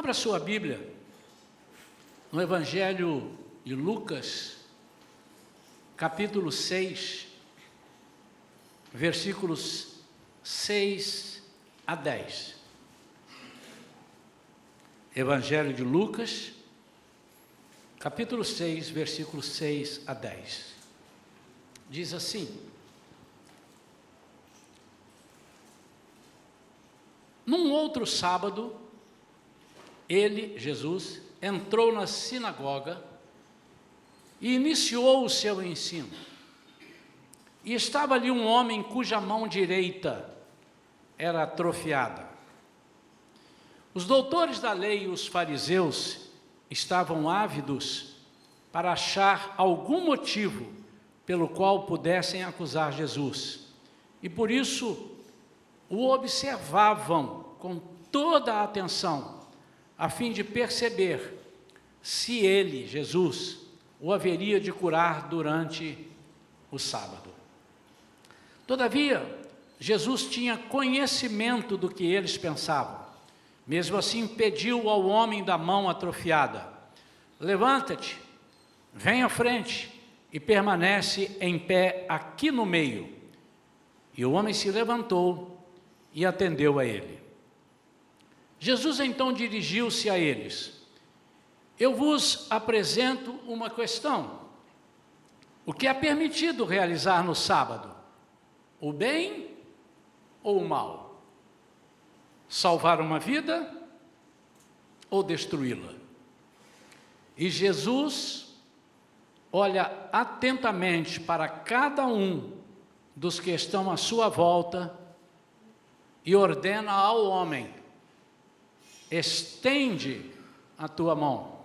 Abra sua Bíblia no Evangelho de Lucas, capítulo 6, versículos 6 a 10. Evangelho de Lucas, capítulo 6, versículos 6 a 10. Diz assim: Num outro sábado, ele, Jesus, entrou na sinagoga e iniciou o seu ensino. E estava ali um homem cuja mão direita era atrofiada. Os doutores da lei e os fariseus estavam ávidos para achar algum motivo pelo qual pudessem acusar Jesus. E por isso o observavam com toda a atenção, a fim de perceber se ele, Jesus, o haveria de curar durante o sábado. Todavia, Jesus tinha conhecimento do que eles pensavam. Mesmo assim, pediu ao homem da mão atrofiada: levanta-te, vem à frente e permanece em pé aqui no meio. E o homem se levantou e atendeu a ele. Jesus então dirigiu-se a eles: eu vos apresento uma questão. O que é permitido realizar no sábado? O bem ou o mal? Salvar uma vida ou destruí-la? E Jesus olha atentamente para cada um dos que estão à sua volta e ordena ao homem: estende a tua mão.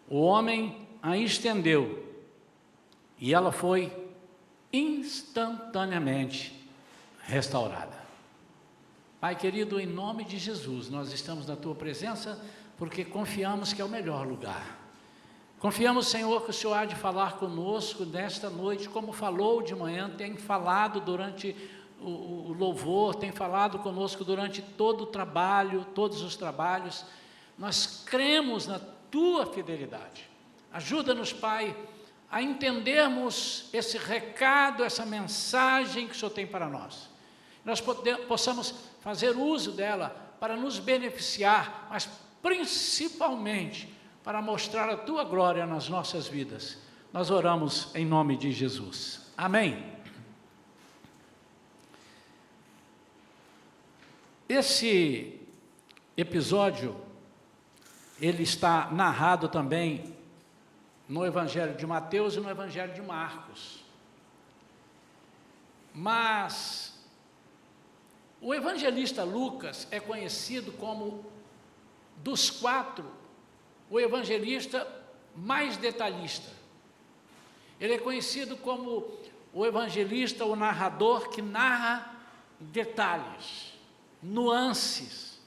O homem a estendeu e ela foi instantaneamente restaurada. Pai querido, em nome de Jesus, nós estamos na tua presença porque confiamos que é o melhor lugar. Confiamos, Senhor, que o Senhor há de falar conosco nesta noite, como falou de manhã, tem falado durante o louvor, tem falado conosco durante todo o trabalho, todos os trabalhos. Nós cremos na tua fidelidade. Ajuda-nos, Pai, a entendermos esse recado, essa mensagem que o Senhor tem para nós. Nós possamos fazer uso dela para nos beneficiar, mas principalmente para mostrar a tua glória nas nossas vidas. Nós oramos em nome de Jesus. Amém. Esse episódio, ele está narrado também no Evangelho de Mateus e no Evangelho de Marcos. Mas o evangelista Lucas é conhecido como, dos quatro, o evangelista mais detalhista. Ele é conhecido como o evangelista, o narrador que narra detalhes, nuances,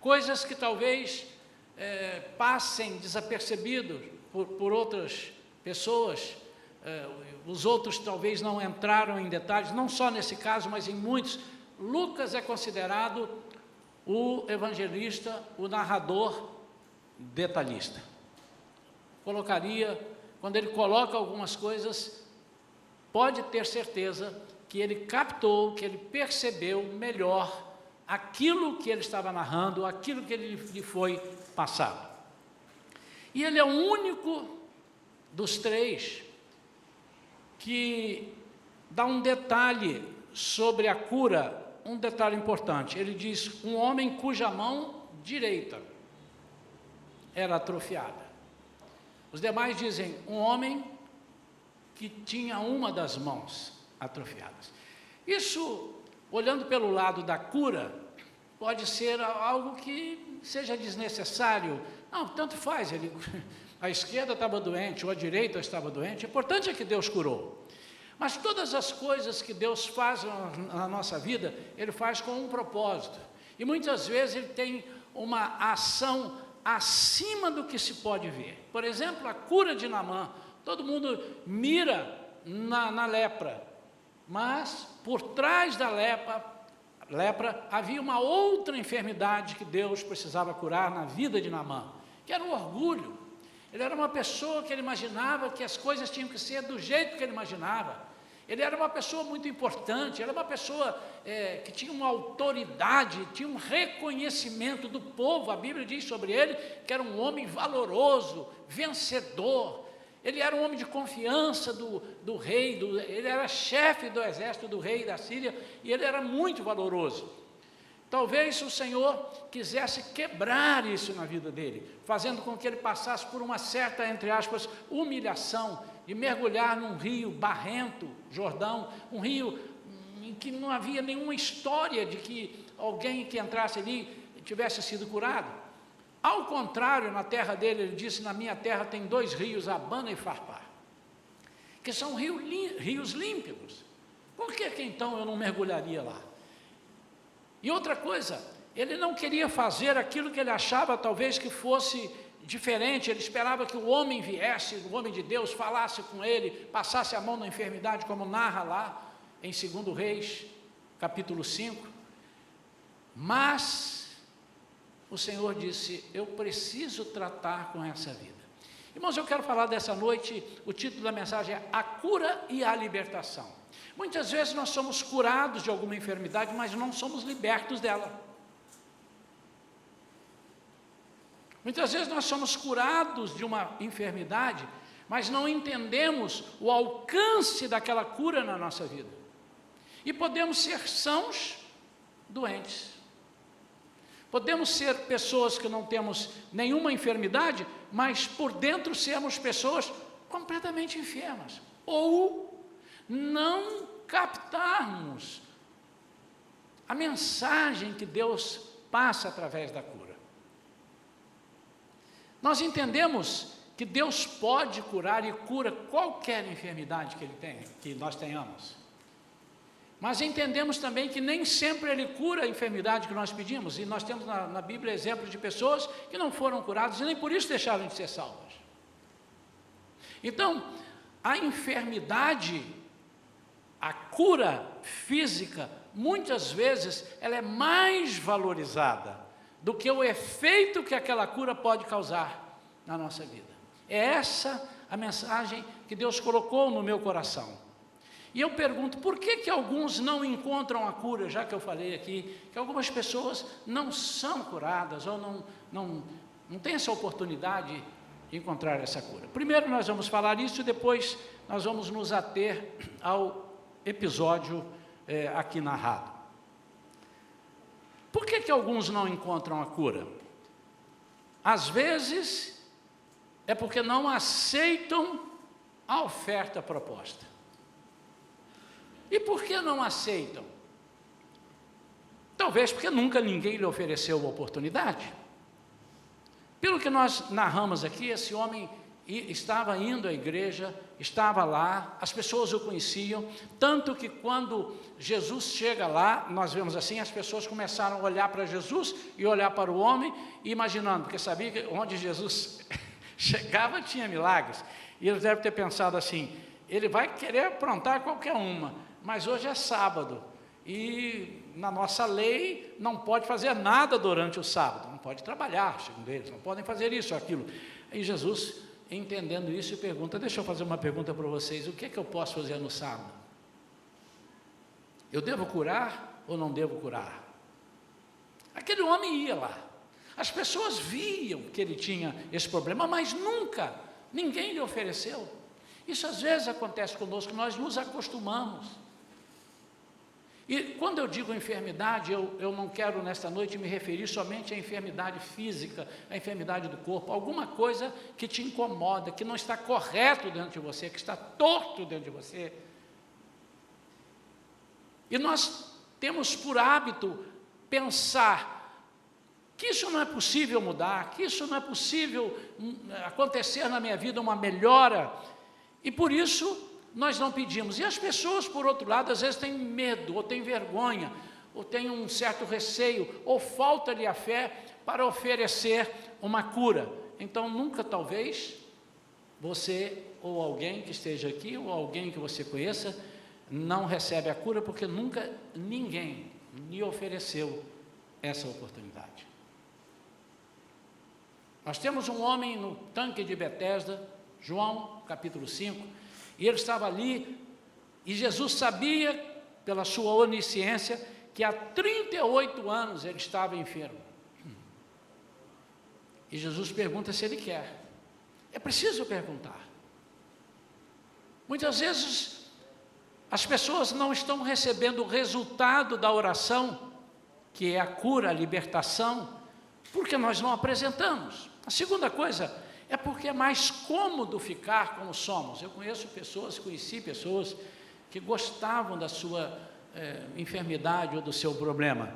coisas que talvez passem desapercebidos por outras pessoas. Os outros talvez não entraram em detalhes, não só nesse caso, mas em muitos. Lucas é considerado o evangelista, o narrador detalhista. Quando ele coloca algumas coisas, pode ter certeza que ele captou, que ele percebeu melhor aquilo que ele estava narrando, aquilo que lhe foi passado. E ele é o único dos três que dá um detalhe sobre a cura, um detalhe importante. Ele diz: um homem cuja mão direita era atrofiada. Os demais dizem: um homem que tinha uma das mãos atrofiadas. Isso, olhando pelo lado da cura, pode ser algo que seja desnecessário. Não, tanto faz, a esquerda estava doente, ou a direita estava doente, o importante é que Deus curou. Mas todas as coisas que Deus faz na nossa vida, Ele faz com um propósito. E muitas vezes Ele tem uma ação acima do que se pode ver. Por exemplo, a cura de Naamã. Todo mundo mira na lepra, mas por trás da lepra, havia uma outra enfermidade que Deus precisava curar na vida de Naamã, que era o orgulho. Ele era uma pessoa que ele imaginava que as coisas tinham que ser do jeito que ele imaginava. Ele era uma pessoa muito importante, era uma pessoa que tinha uma autoridade, tinha um reconhecimento do povo. A Bíblia diz sobre ele que era um homem valoroso, vencedor. Ele era um homem de confiança do rei, ele era chefe do exército do rei da Síria, e ele era muito valoroso. Talvez o Senhor quisesse quebrar isso na vida dele, fazendo com que ele passasse por uma certa, entre aspas, humilhação, de mergulhar num rio barrento, Jordão, um rio em que não havia nenhuma história de que alguém que entrasse ali tivesse sido curado. Ao contrário, na terra dele, ele disse: na minha terra tem 2 rios, Abana e Farpar, que são rios límpidos. Por que então eu não mergulharia lá? E outra coisa, ele não queria fazer aquilo que ele achava talvez que fosse diferente. Ele esperava que o homem viesse, o homem de Deus, falasse com ele, passasse a mão na enfermidade, como narra lá em 2 Reis, capítulo 5. Mas o Senhor disse: eu preciso tratar com essa vida. Irmãos, eu quero falar dessa noite, o título da mensagem é A Cura e a Libertação. Muitas vezes nós somos curados de alguma enfermidade, mas não somos libertos dela. Muitas vezes nós somos curados de uma enfermidade, mas não entendemos o alcance daquela cura na nossa vida. E podemos ser sãos doentes. Podemos ser pessoas que não temos nenhuma enfermidade, mas por dentro sermos pessoas completamente enfermas. Ou não captarmos a mensagem que Deus passa através da cura. Nós entendemos que Deus pode curar e cura qualquer enfermidade que nós tenhamos. Mas entendemos também que nem sempre Ele cura a enfermidade que nós pedimos. E nós temos na Bíblia exemplos de pessoas que não foram curadas e nem por isso deixaram de ser salvas. Então, a enfermidade, a cura física, muitas vezes, ela é mais valorizada do que o efeito que aquela cura pode causar na nossa vida. É essa a mensagem que Deus colocou no meu coração. E eu pergunto, por que alguns não encontram a cura, já que eu falei aqui, que algumas pessoas não são curadas, ou não têm essa oportunidade de encontrar essa cura? Primeiro nós vamos falar isso, e depois nós vamos nos ater ao episódio aqui narrado. Por que alguns não encontram a cura? Às vezes, é porque não aceitam a oferta proposta. E por que não aceitam? Talvez porque nunca ninguém lhe ofereceu a oportunidade. Pelo que nós narramos aqui, esse homem estava indo à igreja, estava lá, as pessoas o conheciam, tanto que quando Jesus chega lá, nós vemos assim, as pessoas começaram a olhar para Jesus e olhar para o homem, imaginando, porque sabia que onde Jesus chegava tinha milagres, e eles devem ter pensado assim: ele vai querer aprontar qualquer uma, mas hoje é sábado, e na nossa lei não pode fazer nada durante o sábado, não pode trabalhar, segundo eles, não podem fazer isso ou aquilo. E Jesus, entendendo isso, pergunta: deixa eu fazer uma pergunta para vocês, o que é que eu posso fazer no sábado? Eu devo curar ou não devo curar? Aquele homem ia lá, as pessoas viam que ele tinha esse problema, mas nunca ninguém lhe ofereceu. Isso às vezes acontece conosco, nós nos acostumamos. E quando eu digo enfermidade, eu não quero nesta noite me referir somente à enfermidade física, à enfermidade do corpo, alguma coisa que te incomoda, que não está correto dentro de você, que está torto dentro de você. E nós temos por hábito pensar que isso não é possível mudar, que isso não é possível acontecer na minha vida uma melhora, e por isso nós não pedimos. E as pessoas, por outro lado, às vezes têm medo, ou têm vergonha, ou têm um certo receio, ou falta-lhe a fé para oferecer uma cura. Então nunca, talvez, você ou alguém que esteja aqui, ou alguém que você conheça, não recebe a cura, porque nunca ninguém lhe ofereceu essa oportunidade. Nós temos um homem no tanque de Betesda, João, capítulo 5, e ele estava ali, e Jesus sabia, pela sua onisciência, que há 38 anos ele estava enfermo. E Jesus pergunta se ele quer. É preciso perguntar. Muitas vezes, as pessoas não estão recebendo o resultado da oração, que é a cura, a libertação, porque nós não apresentamos. A segunda coisa é porque é mais cômodo ficar como somos. Eu conheci pessoas que gostavam da sua enfermidade ou do seu problema.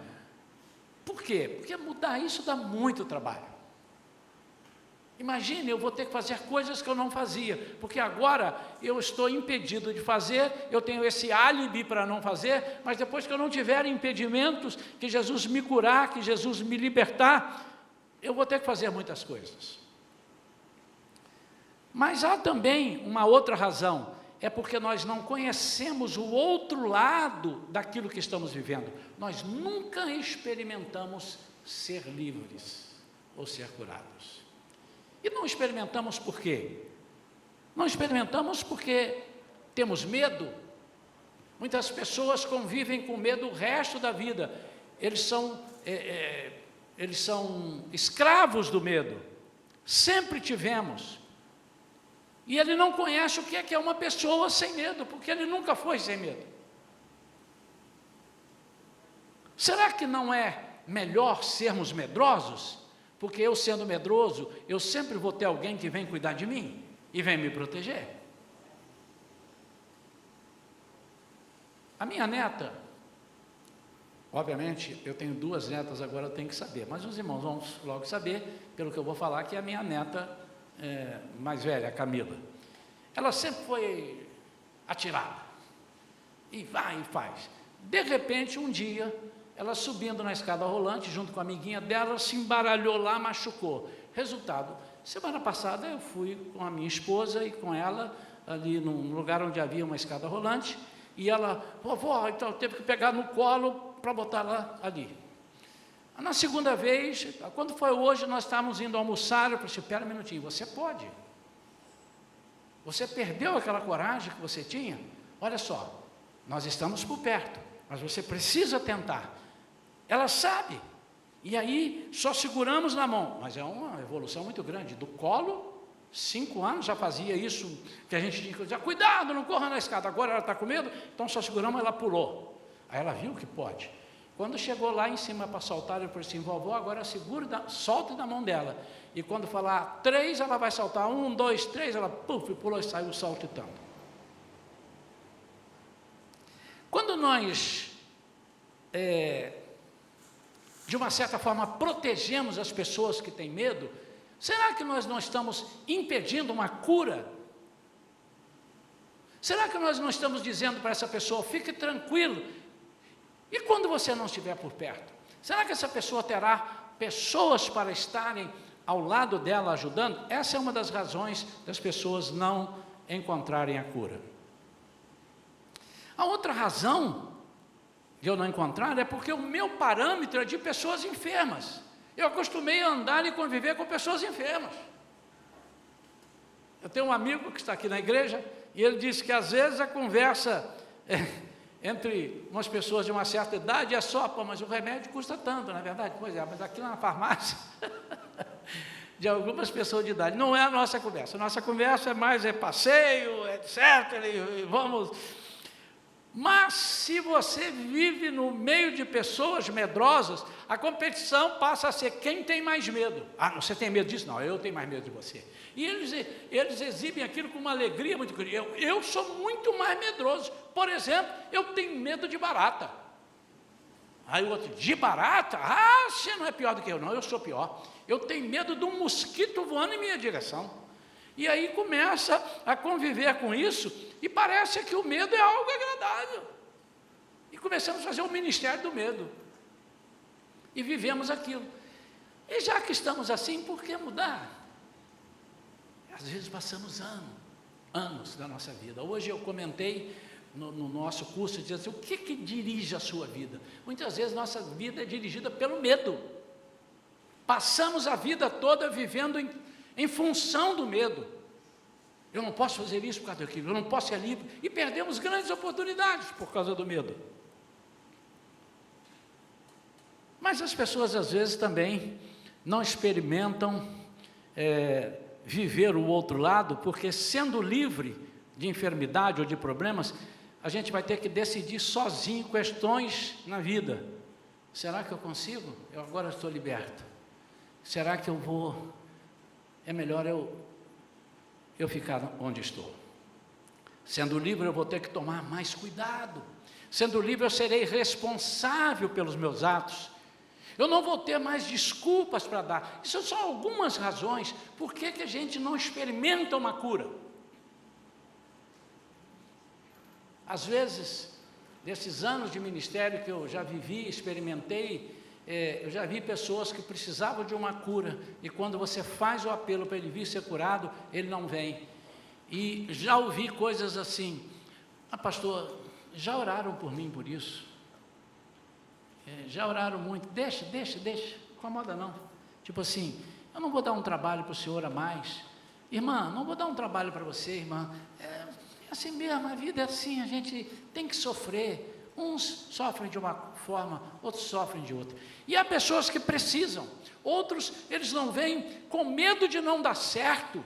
Por quê? Porque mudar isso dá muito trabalho. Imagine, eu vou ter que fazer coisas que eu não fazia, porque agora eu estou impedido de fazer, eu tenho esse álibi para não fazer, mas depois que eu não tiver impedimentos, que Jesus me curar, que Jesus me libertar, eu vou ter que fazer muitas coisas. Mas há também uma outra razão, é porque nós não conhecemos o outro lado daquilo que estamos vivendo. Nós nunca experimentamos ser livres ou ser curados. E não experimentamos por quê? Não experimentamos porque temos medo. Muitas pessoas convivem com medo o resto da vida. Eles são escravos do medo. Sempre tivemos. E ele não conhece o que é uma pessoa sem medo, porque ele nunca foi sem medo. Será que não é melhor sermos medrosos? Porque eu, sendo medroso, eu sempre vou ter alguém que vem cuidar de mim e vem me proteger. A minha neta, obviamente, eu tenho 2 netas, agora eu tenho que saber, mas os irmãos vão logo saber, pelo que eu vou falar, que é a minha neta mais velha, a Camila. Ela sempre foi atirada, e vai e faz. De repente, um dia, ela subindo na escada rolante, junto com a amiguinha dela, se embaralhou lá, machucou. Resultado, semana passada eu fui com a minha esposa e com ela, ali num lugar onde havia uma escada rolante, e ela, vovó, então teve que pegar no colo para botar lá ali. Na segunda vez, quando foi hoje, nós estávamos indo almoçar, eu falei, espera um minutinho, você pode? Você perdeu aquela coragem que você tinha? Olha só, nós estamos por perto, mas você precisa tentar. Ela sabe, e aí só seguramos na mão, mas é uma evolução muito grande, do colo, 5 anos já fazia isso, que a gente tinha que dizer, cuidado, não corra na escada, agora ela está com medo, então só seguramos, ela pulou, aí ela viu que pode. Quando chegou lá em cima para saltar, eu falei assim, vovó, agora segura, solte da mão dela, e quando falar 3, ela vai saltar, 1, 2, 3, ela puf, pulou e saiu saltitando. Quando nós, de uma certa forma, protegemos as pessoas que têm medo, será que nós não estamos impedindo uma cura? Será que nós não estamos dizendo para essa pessoa, fique tranquilo? E quando você não estiver por perto? Será que essa pessoa terá pessoas para estarem ao lado dela ajudando? Essa é uma das razões das pessoas não encontrarem a cura. A outra razão de eu não encontrar é porque o meu parâmetro é de pessoas enfermas. Eu acostumei a andar e conviver com pessoas enfermas. Eu tenho um amigo que está aqui na igreja e ele disse que às vezes a conversa entre umas pessoas de uma certa idade é só, mas o remédio custa tanto, na verdade. Pois é, mas aqui na farmácia de algumas pessoas de idade, não é a nossa conversa é mais passeio, etc, e vamos... Mas se você vive no meio de pessoas medrosas, a competição passa a ser quem tem mais medo. Ah, você tem medo disso? Não, eu tenho mais medo de você. E eles exibem aquilo com uma alegria muito grande. Eu sou muito mais medroso. Por exemplo, eu tenho medo de barata. Aí o outro, de barata? Ah, você não é pior do que eu. Não, eu sou pior. Eu tenho medo de um mosquito voando em minha direção. E aí começa a conviver com isso, e parece que o medo é algo agradável. E começamos a fazer o ministério do medo. E vivemos aquilo. E já que estamos assim, por que mudar? Às vezes passamos anos da nossa vida. Hoje eu comentei no nosso curso, diz assim, o que dirige a sua vida? Muitas vezes nossa vida é dirigida pelo medo. Passamos a vida toda vivendo em função do medo. Eu não posso fazer isso por causa daquilo, eu não posso ir ali, e perdemos grandes oportunidades por causa do medo. Mas as pessoas às vezes também não experimentam viver o outro lado, porque sendo livre de enfermidade ou de problemas, a gente vai ter que decidir sozinho questões na vida. Será que eu consigo? Eu agora estou liberto. Será que eu vou? É melhor eu ficar onde estou. Sendo livre, eu vou ter que tomar mais cuidado. Sendo livre, eu serei responsável pelos meus atos. Eu não vou ter mais desculpas para dar. Isso são algumas razões por que a gente não experimenta uma cura. Às vezes, desses anos de ministério que eu já vivi, experimentei, eu já vi pessoas que precisavam de uma cura, e quando você faz o apelo para ele vir ser curado, ele não vem. E já ouvi coisas assim, pastor, já oraram por mim por isso? Já oraram muito, deixa, incomoda não. Tipo assim, eu não vou dar um trabalho para o senhor a mais. Irmã, não vou dar um trabalho para você, irmã. É assim mesmo, a vida é assim, a gente tem que sofrer. Uns sofrem de uma forma, outros sofrem de outra. E há pessoas que precisam, outros, eles não vêm com medo de não dar certo.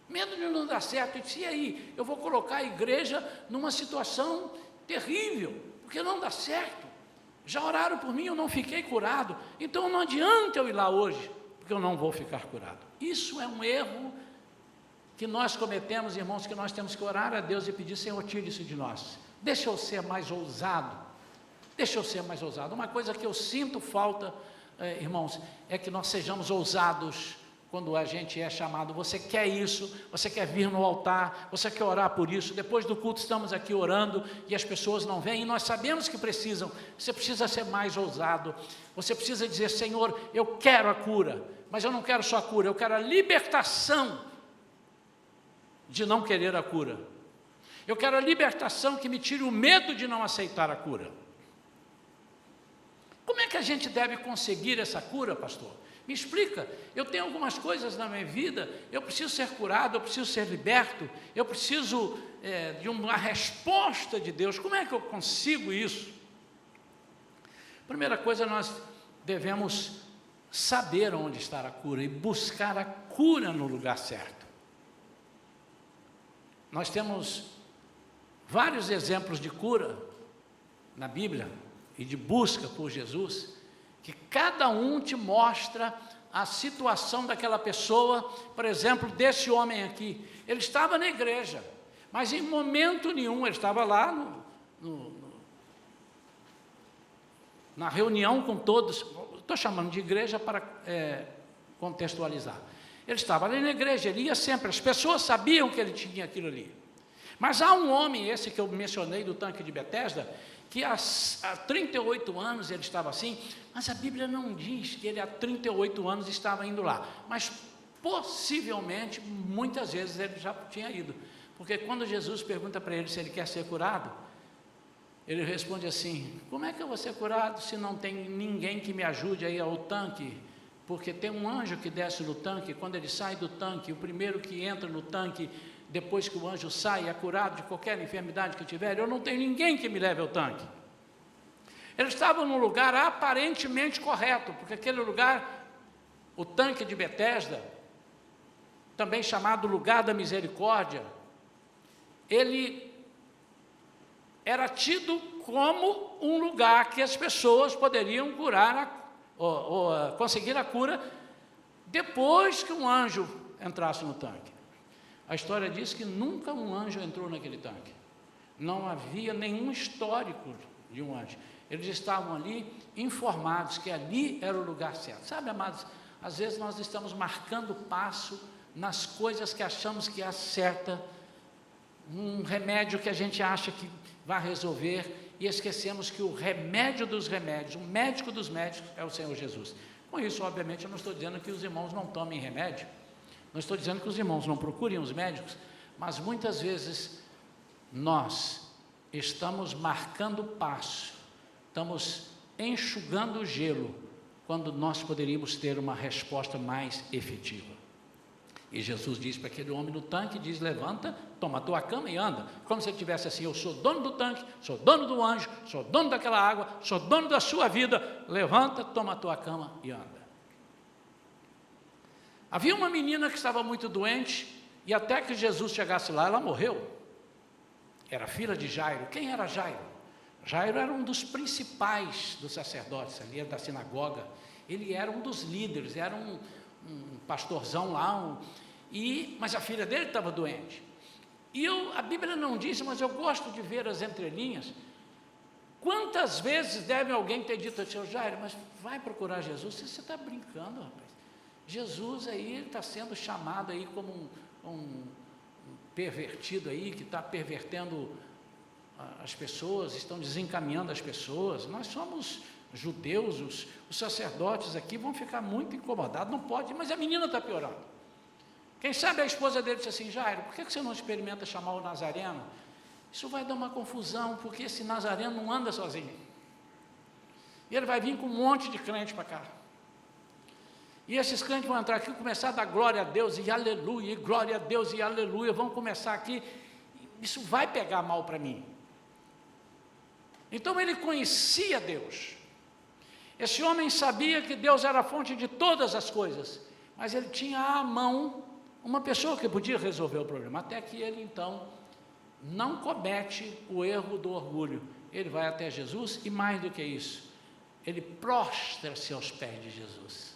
Medo de não dar certo. E aí, eu vou colocar a igreja numa situação terrível, porque não dá certo. Já oraram por mim, eu não fiquei curado, então não adianta eu ir lá hoje, porque eu não vou ficar curado. Isso é um erro que nós cometemos, irmãos, que nós temos que orar a Deus e pedir, Senhor, tire isso de nós. Deixa eu ser mais ousado. Uma coisa que eu sinto falta, irmãos, é que nós sejamos ousados quando a gente é chamado. Você quer isso, você quer vir no altar, você quer orar por isso. Depois do culto estamos aqui orando e as pessoas não vêm, e nós sabemos que precisam. Você precisa ser mais ousado. Você precisa dizer, Senhor, eu quero a cura, mas eu não quero só a cura, eu quero a libertação de não querer a cura. Eu quero a libertação que me tire o medo de não aceitar a cura. Como é que a gente deve conseguir essa cura, pastor? Me explica. Eu tenho algumas coisas na minha vida, eu preciso ser curado, eu preciso ser liberto, eu preciso de uma resposta de Deus. Como é que eu consigo isso? Primeira coisa, nós devemos saber onde está a cura e buscar a cura no lugar certo. Nós temos vários exemplos de cura na Bíblia e de busca por Jesus, que cada um te mostra a situação daquela pessoa. Por exemplo, desse homem aqui, ele estava na igreja, mas em momento nenhum, ele estava lá na reunião com todos, estou chamando de igreja para contextualizar. Ele estava ali na igreja, ele ia sempre, as pessoas sabiam que ele tinha aquilo ali. Mas há um homem, esse que eu mencionei do tanque de Betesda, que há 38 anos ele estava assim, mas a Bíblia não diz que ele há 38 anos estava indo lá, mas possivelmente, muitas vezes ele já tinha ido, porque quando Jesus pergunta para ele se ele quer ser curado, ele responde assim, como é que eu vou ser curado se não tem ninguém que me ajude a ir ao tanque? Porque tem um anjo que desce no tanque, quando ele sai do tanque, o primeiro que entra no tanque, depois que o anjo sai, é curado de qualquer enfermidade que tiver, eu não tenho ninguém que me leve ao tanque. Ele estava num lugar aparentemente correto, porque aquele lugar, o tanque de Betesda, também chamado lugar da misericórdia, ele era tido como um lugar que as pessoas poderiam curar, ou conseguir a cura, depois que um anjo entrasse no tanque. A história diz que nunca um anjo entrou naquele tanque. Não havia nenhum histórico de um anjo. Eles estavam ali informados que ali era o lugar certo. Sabe, amados, às vezes nós estamos marcando passo nas coisas que achamos que é certa, um remédio que a gente acha que vai resolver, e esquecemos que o remédio dos remédios, o médico dos médicos é o Senhor Jesus. Com isso, obviamente, eu não estou dizendo que os irmãos não tomem remédio, não estou dizendo que os irmãos não procurem os médicos, mas muitas vezes nós estamos marcando passo, estamos enxugando o gelo, quando nós poderíamos ter uma resposta mais efetiva. E Jesus diz para aquele homem no tanque, diz: levanta, toma a tua cama e anda. Como se ele tivesse assim: eu sou dono do tanque, sou dono do anjo, sou dono daquela água, sou dono da sua vida, levanta, toma a tua cama e anda. Havia uma menina que estava muito doente, e até que Jesus chegasse lá, ela morreu. Era filha de Jairo. Quem era Jairo? Jairo era um dos principais dos sacerdotes, ali da sinagoga. Ele era um dos líderes, era um pastorzão lá, mas a filha dele estava doente. E a Bíblia não disse, mas eu gosto de ver as entrelinhas. Quantas vezes deve alguém ter dito ao seu Jairo: mas vai procurar Jesus? Você está brincando, rapaz. Jesus aí está sendo chamado aí como um pervertido aí, que está pervertendo as pessoas, estão desencaminhando as pessoas. Nós somos judeus, os sacerdotes aqui vão ficar muito incomodados, não pode, mas a menina está piorando. Quem sabe a esposa dele disse assim: Jairo, por que você não experimenta chamar o Nazareno? Isso vai dar uma confusão, porque esse Nazareno não anda sozinho, e ele vai vir com um monte de crente para cá, e esses crentes vão entrar aqui e começar a dar glória a Deus, e aleluia, e glória a Deus, e aleluia, vão começar aqui, isso vai pegar mal para mim. Então ele conhecia Deus. Esse homem sabia que Deus era a fonte de todas as coisas, mas ele tinha à mão uma pessoa que podia resolver o problema, até que ele então não comete o erro do orgulho. Ele vai até Jesus e, mais do que isso, ele prostra-se aos pés de Jesus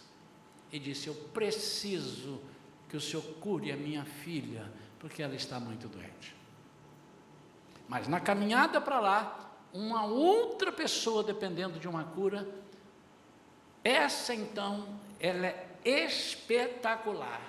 e disse: eu preciso que o Senhor cure a minha filha, porque ela está muito doente. Mas na caminhada para lá, uma outra pessoa dependendo de uma cura, essa então, ela é espetacular.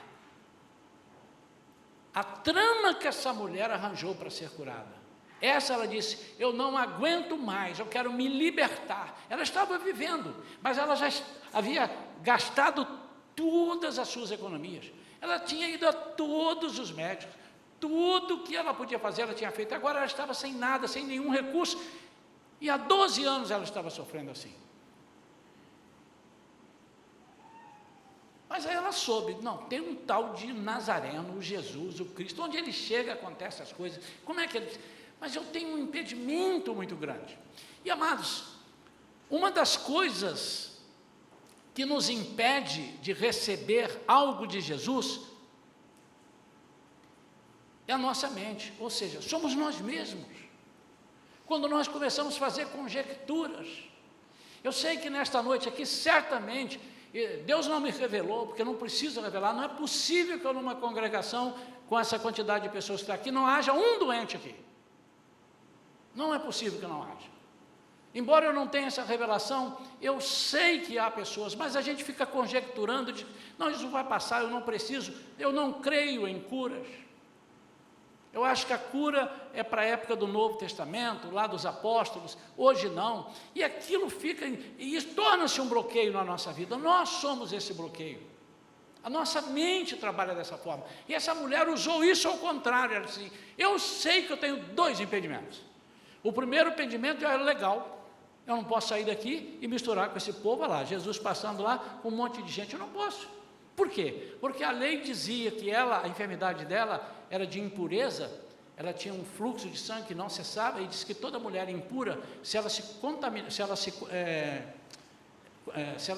A trama que essa mulher arranjou para ser curada. Essa, ela disse: eu não aguento mais, eu quero me libertar. Ela estava vivendo, mas ela já havia gastado todas as suas economias. Ela tinha ido a todos os médicos, tudo que ela podia fazer ela tinha feito. Agora ela estava sem nada, sem nenhum recurso, e há 12 anos ela estava sofrendo assim. Mas aí ela soube: não, tem um tal de Nazareno, o Jesus, o Cristo, onde ele chega acontecem as coisas. Como é que ele... Mas eu tenho um impedimento muito grande. E amados, uma das coisas que nos impede de receber algo de Jesus é a nossa mente, ou seja, somos nós mesmos. Quando nós começamos a fazer conjecturas. Eu sei que nesta noite aqui, certamente, Deus não me revelou, porque não precisa revelar. Não é possível que eu, numa congregação com essa quantidade de pessoas que está aqui, não haja um doente aqui. Não é possível que não haja. Embora eu não tenha essa revelação, eu sei que há pessoas, mas a gente fica conjecturando, não, isso vai passar, eu não preciso, eu não creio em curas. Eu acho que a cura é para a época do Novo Testamento, lá dos apóstolos, hoje não. E aquilo fica, e isso torna-se um bloqueio na nossa vida. Nós somos esse bloqueio. A nossa mente trabalha dessa forma. E essa mulher usou isso ao contrário. Ela disse assim: eu sei que eu tenho 2 impedimentos. O primeiro impedimento é legal. Eu não posso sair daqui e misturar com esse povo. Olha lá, Jesus passando lá com um monte de gente. Eu não posso. Por quê? Porque a lei dizia que a enfermidade dela era de impureza, ela tinha um fluxo de sangue que não cessava, e diz que toda mulher impura, se ela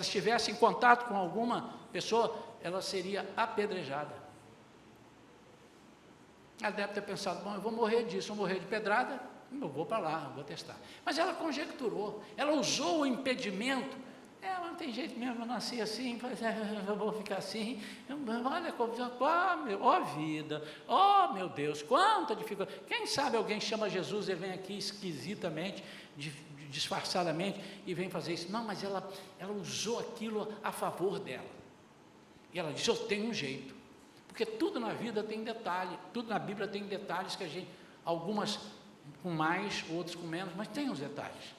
estivesse em contato com alguma pessoa, ela seria apedrejada. Ela deve ter pensado: bom, eu vou morrer disso, vou morrer de pedrada, eu vou para lá, vou testar. Mas ela conjecturou, ela usou o impedimento. Não tem jeito mesmo, eu nasci assim, eu vou ficar assim. Olha, ó vida, ó meu Deus, quanta dificuldade. Quem sabe alguém chama Jesus, ele vem aqui esquisitamente, disfarçadamente, e vem fazer isso. Não, mas ela usou aquilo a favor dela. E ela disse: eu tenho um jeito. Porque tudo na vida tem detalhe, tudo na Bíblia tem detalhes que a gente, algumas com mais, outros com menos, mas tem os detalhes.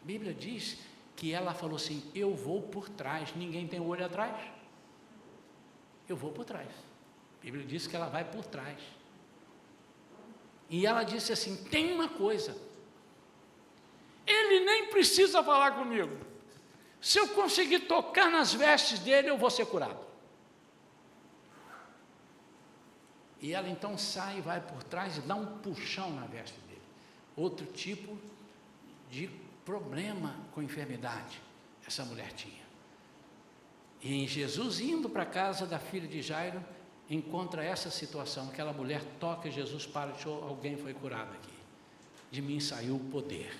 A Bíblia diz que ela falou assim: eu vou por trás. Ninguém tem o olho atrás. Eu vou por trás. A Bíblia diz que ela vai por trás. E ela disse assim: tem uma coisa, Ele nem precisa falar comigo. Se eu conseguir tocar nas vestes dele, eu vou ser curado. E ela então sai e vai por trás e dá um puxão na veste dele. Outro tipo de problema com enfermidade essa mulher tinha. E Jesus, indo para a casa da filha de Jairo, encontra essa situação. Aquela mulher toca Jesus, para, alguém foi curado aqui. De mim saiu o poder.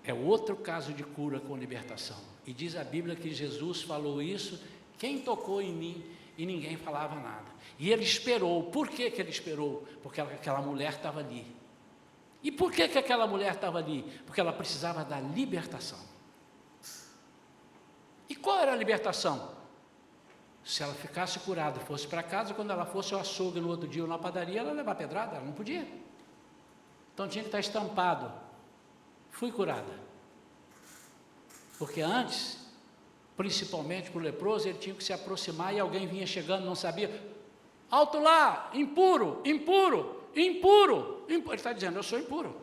É outro caso de cura com libertação. E diz a Bíblia que Jesus falou isso, quem tocou em mim? E ninguém falava nada. E ele esperou. Por que ele esperou? Porque aquela mulher estava ali. E por que aquela mulher estava ali? Porque ela precisava da libertação. E qual era a libertação? Se ela ficasse curada e fosse para casa, quando ela fosse ao açougue no outro dia ou na padaria, ela ia levar pedrada, ela não podia. Então tinha que estar estampado: fui curada. Porque antes, principalmente para o leproso, ele tinha que se aproximar e alguém vinha chegando, não sabia. Alto lá, impuro, impuro, impuro, impuro. Ele está dizendo, eu sou impuro.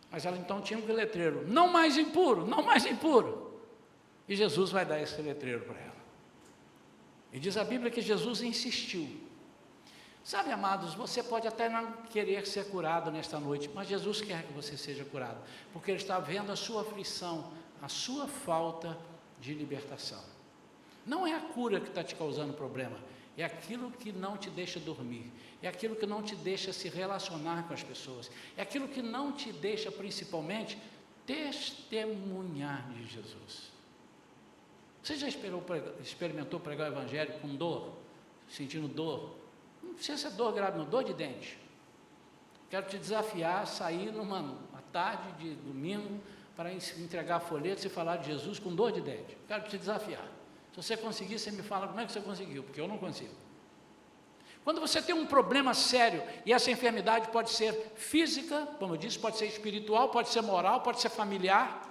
Mas ela então tinha um letreiro: não mais impuro, não mais impuro. E Jesus vai dar esse letreiro para ela. E diz a Bíblia que Jesus insistiu. Sabe, amados, você pode até não querer ser curado nesta noite, mas Jesus quer que você seja curado, porque Ele está vendo a sua aflição, a sua falta de libertação. Não é a cura que está te causando problema, é aquilo que não te deixa dormir, é aquilo que não te deixa se relacionar com as pessoas, é aquilo que não te deixa, principalmente, testemunhar de Jesus. Você já experimentou pregar o Evangelho com dor, sentindo dor? Não precisa ser dor grave, não, dor de dente. Quero te desafiar a sair numa tarde de domingo para entregar folhetos e falar de Jesus com dor de dente. Quero te desafiar. Se você conseguir, você me fala como é que você conseguiu, porque eu não consigo. Quando você tem um problema sério, e essa enfermidade pode ser física, como eu disse, pode ser espiritual, pode ser moral, pode ser familiar,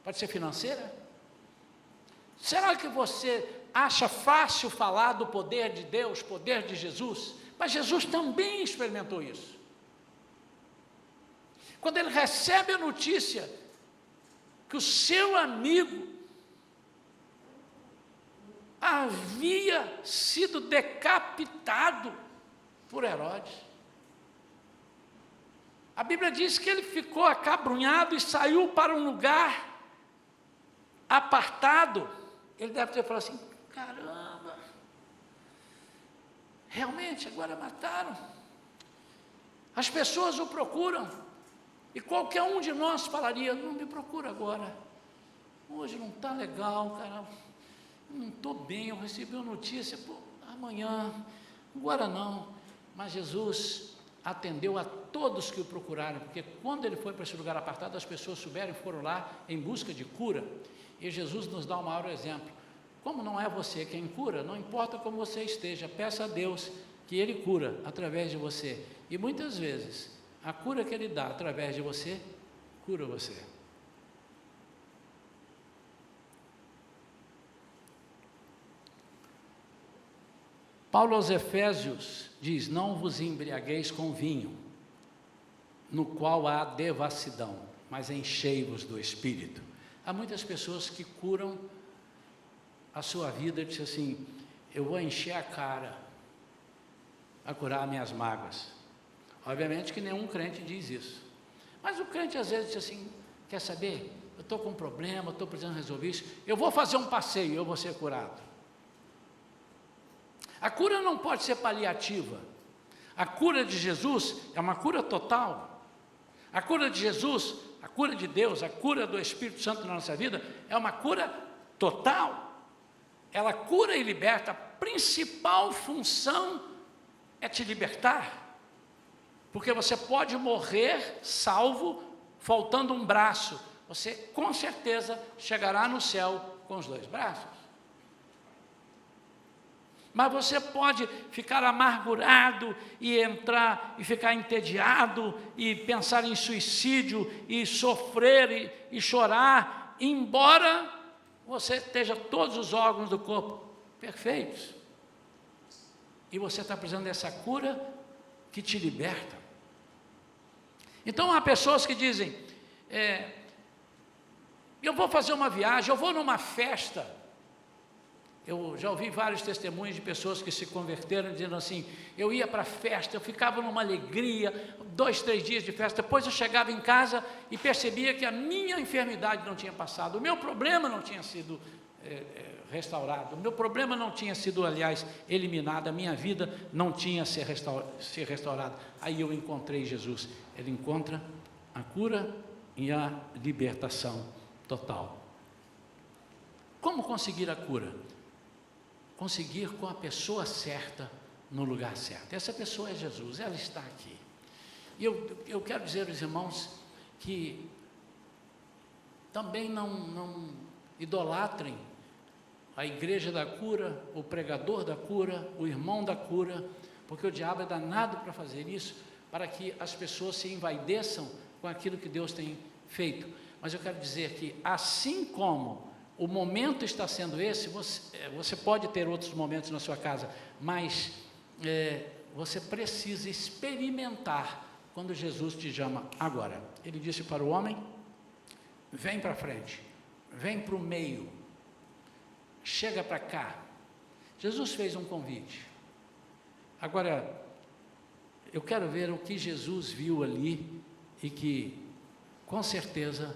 pode ser financeira. Será que você acha fácil falar do poder de Deus, poder de Jesus? Mas Jesus também experimentou isso. Quando ele recebe a notícia que o seu amigo havia sido decapitado por Herodes, a Bíblia diz que ele ficou acabrunhado e saiu para um lugar apartado. Ele deve ter falado assim: caramba, realmente agora mataram. As pessoas o procuram, e qualquer um de nós falaria: não me procura agora, hoje não está legal, cara, não estou bem, eu recebi uma notícia, amanhã, agora não. Mas Jesus atendeu a todos que o procuraram, porque quando ele foi para esse lugar apartado, as pessoas souberam e foram lá em busca de cura. E Jesus nos dá o maior exemplo. Como não é você quem cura, não importa como você esteja, peça a Deus que Ele cura através de você. E muitas vezes, a cura que Ele dá através de você, cura você. Paulo aos Efésios diz: não vos embriagueis com vinho, no qual há devassidão, mas enchei-vos do Espírito. Há muitas pessoas que curam a sua vida, diz assim: eu vou encher a cara a curar minhas mágoas. Obviamente que nenhum crente diz isso, mas o crente às vezes diz assim: quer saber, eu estou com um problema, estou precisando resolver isso, eu vou fazer um passeio, eu vou ser curado. A cura não pode ser paliativa. A cura de Jesus é uma cura total. A cura de Jesus, a cura de Deus, a cura do Espírito Santo na nossa vida é uma cura total. Ela cura e liberta. A principal função é te libertar, porque você pode morrer salvo, faltando um braço. Você com certeza chegará no céu com os dois braços. Mas você pode ficar amargurado e entrar e ficar entediado e pensar em suicídio e sofrer e chorar, embora você esteja todos os órgãos do corpo perfeitos. E você está precisando dessa cura que te liberta. Então há pessoas que dizem: eu vou fazer uma viagem, eu vou numa festa. Eu já ouvi vários testemunhos de pessoas que se converteram dizendo assim: eu ia para a festa, eu ficava numa alegria, 2, 3 dias de festa, depois eu chegava em casa e percebia que a minha enfermidade não tinha passado, o meu problema não tinha sido restaurado, o meu problema não tinha sido, aliás, eliminado, a minha vida não tinha se restaurada. Aí eu encontrei Jesus. Ele encontra a cura e a libertação total. Como conseguir a cura? Conseguir com a pessoa certa, no lugar certo. Essa pessoa é Jesus, ela está aqui. E eu quero dizer aos irmãos que também não idolatrem a igreja da cura, o pregador da cura, o irmão da cura, porque o diabo é danado para fazer isso, para que as pessoas se envaideçam com aquilo que Deus tem feito. Mas eu quero dizer que, assim como o momento está sendo esse, você pode ter outros momentos na sua casa, mas você precisa experimentar quando Jesus te chama agora. Ele disse para o homem: vem para frente, vem para o meio, chega para cá. Jesus fez um convite. Agora, eu quero ver o que Jesus viu ali e que, com certeza,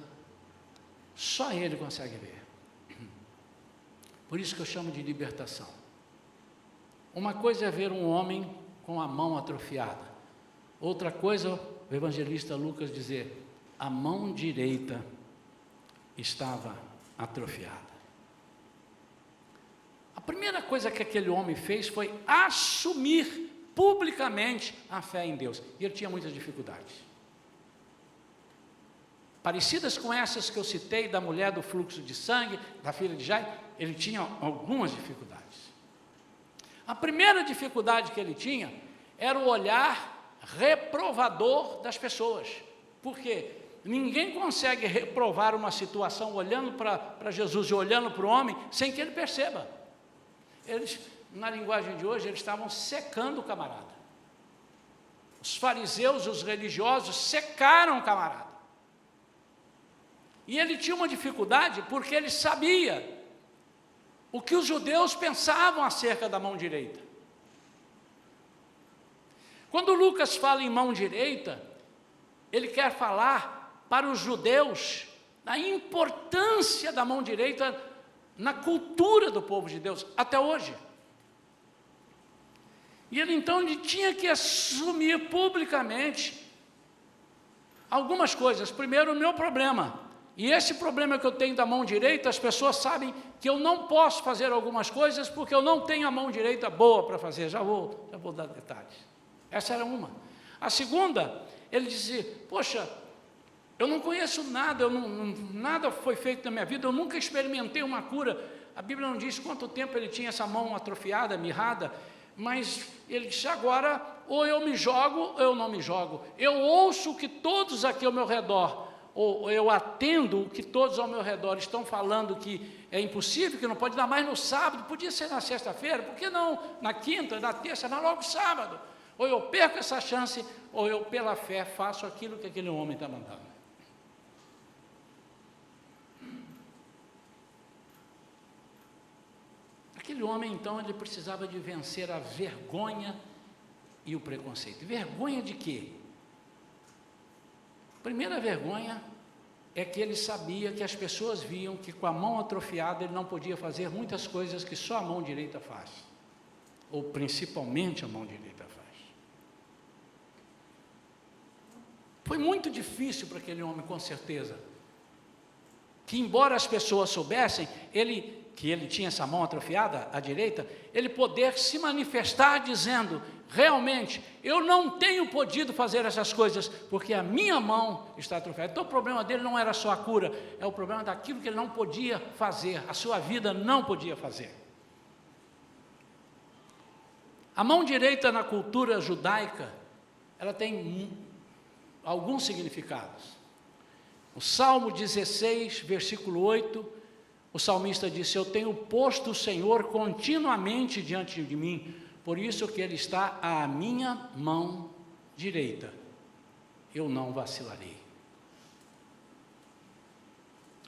só Ele consegue ver. Por isso que eu chamo de libertação. Uma coisa é ver um homem com a mão atrofiada. Outra coisa, o evangelista Lucas dizer, a mão direita estava atrofiada. A primeira coisa que aquele homem fez foi assumir publicamente a fé em Deus. E ele tinha muitas dificuldades. Parecidas com essas que eu citei, da mulher do fluxo de sangue, da filha de Jairo, ele tinha algumas dificuldades. A primeira dificuldade que ele tinha era o olhar reprovador das pessoas. Por quê? Ninguém consegue reprovar uma situação olhando para Jesus e olhando para o homem sem que ele perceba. Eles, na linguagem de hoje, eles estavam secando o camarada. Os fariseus, os religiosos, secaram o camarada. E ele tinha uma dificuldade porque ele sabia o que os judeus pensavam acerca da mão direita. Quando Lucas fala em mão direita, ele quer falar para os judeus da importância da mão direita na cultura do povo de Deus, até hoje. E ele então tinha que assumir publicamente algumas coisas. Primeiro, o meu problema. E esse problema que eu tenho da mão direita, as pessoas sabem que eu não posso fazer algumas coisas porque eu não tenho a mão direita boa para fazer. Já vou dar detalhes. Essa era uma. A segunda, ele disse: poxa, eu não conheço nada, nada foi feito na minha vida, eu nunca experimentei uma cura. A Bíblia não diz quanto tempo ele tinha essa mão atrofiada, mirrada, mas ele disse: agora, ou eu me jogo, ou eu não me jogo. Eu ouço o que todos aqui ao meu redor, ou eu atendo o que todos ao meu redor estão falando que é impossível, que não pode dar mais no sábado, podia ser na sexta-feira, por que não na quinta, na terça, não logo sábado? Ou eu perco essa chance, ou eu pela fé faço aquilo que aquele homem está mandando. Aquele homem então, ele precisava de vencer a vergonha e o preconceito. Vergonha de quê? Primeira vergonha é que ele sabia que as pessoas viam que com a mão atrofiada ele não podia fazer muitas coisas que só a mão direita faz, ou principalmente a mão direita faz. Foi muito difícil para aquele homem, com certeza, que embora as pessoas soubessem, que ele tinha essa mão atrofiada, à direita, ele poder se manifestar dizendo: realmente, eu não tenho podido fazer essas coisas, porque a minha mão está atrofiada. Então o problema dele não era só a cura, é o problema daquilo que ele não podia fazer, a sua vida não podia fazer. A mão direita na cultura judaica, ela tem alguns significados. O Salmo 16, versículo 8, o salmista disse: eu tenho posto o Senhor continuamente diante de mim, por isso que Ele está à minha mão direita, eu não vacilarei.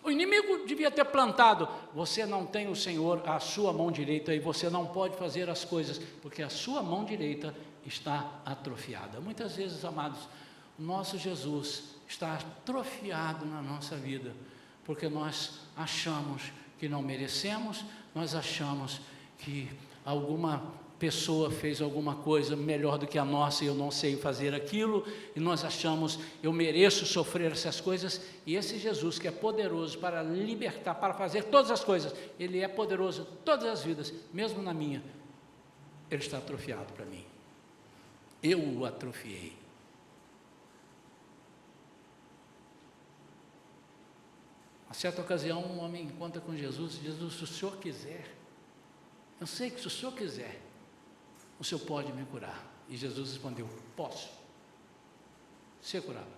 O inimigo devia ter plantado: você não tem o Senhor à sua mão direita e você não pode fazer as coisas, porque a sua mão direita está atrofiada. Muitas vezes, amados, o nosso Jesus está atrofiado na nossa vida, porque nós achamos que não merecemos, nós achamos que alguma pessoa fez alguma coisa melhor do que a nossa e eu não sei fazer aquilo, e nós achamos, eu mereço sofrer essas coisas, e esse Jesus que é poderoso para libertar, para fazer todas as coisas, Ele é poderoso em todas as vidas, mesmo na minha, Ele está atrofiado para mim, eu o atrofiei. A certa ocasião, um homem encontra com Jesus e diz: se o Senhor quiser, eu sei que se o Senhor quiser, o Senhor pode me curar. E Jesus respondeu: posso ser curado.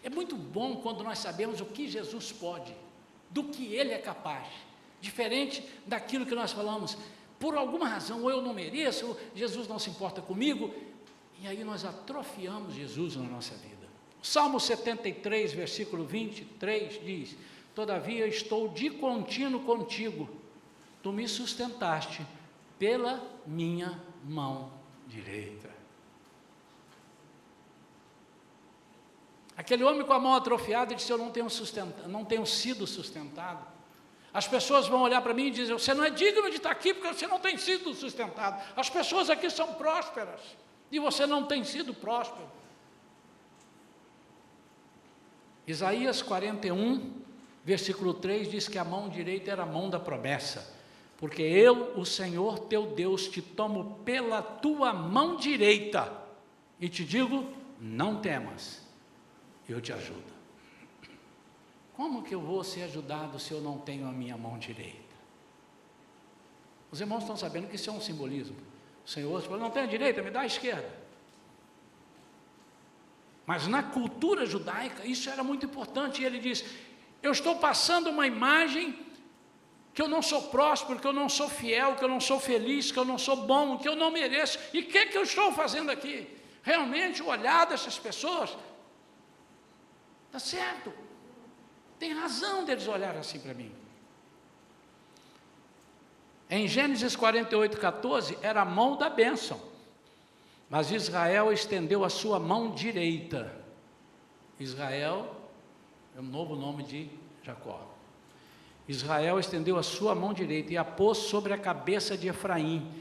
É muito bom quando nós sabemos o que Jesus pode, do que Ele é capaz, diferente daquilo que nós falamos, por alguma razão, ou eu não mereço, ou Jesus não se importa comigo, e aí nós atrofiamos Jesus na nossa vida. Salmo 73, versículo 23 diz: todavia estou de contínuo contigo, tu me sustentaste pela minha mão direita. Aquele homem com a mão atrofiada disse: eu não tenho sido sustentado. As pessoas vão olhar para mim e dizer: você não é digno de estar aqui porque você não tem sido sustentado. As pessoas aqui são prósperas e você não tem sido próspero. Isaías 41, versículo 3 diz que a mão direita era a mão da promessa, porque eu, o Senhor teu Deus, te tomo pela tua mão direita e te digo: não temas, eu te ajudo. Como que eu vou ser ajudado se eu não tenho a minha mão direita? Os irmãos estão sabendo que isso é um simbolismo. O Senhor falou: não tem a direita, me dá a esquerda. Mas na cultura judaica isso era muito importante, e ele diz: eu estou passando uma imagem que eu não sou próspero, que eu não sou fiel, que eu não sou feliz, que eu não sou bom, que eu não mereço, e o que eu estou fazendo aqui? Realmente o olhar dessas pessoas está certo, tem razão deles olharem assim para mim. Em Gênesis 48, 14, era a mão da bênção, mas Israel estendeu a sua mão direita. Israel é o novo nome de Jacó. Israel estendeu a sua mão direita e a pôs sobre a cabeça de Efraim,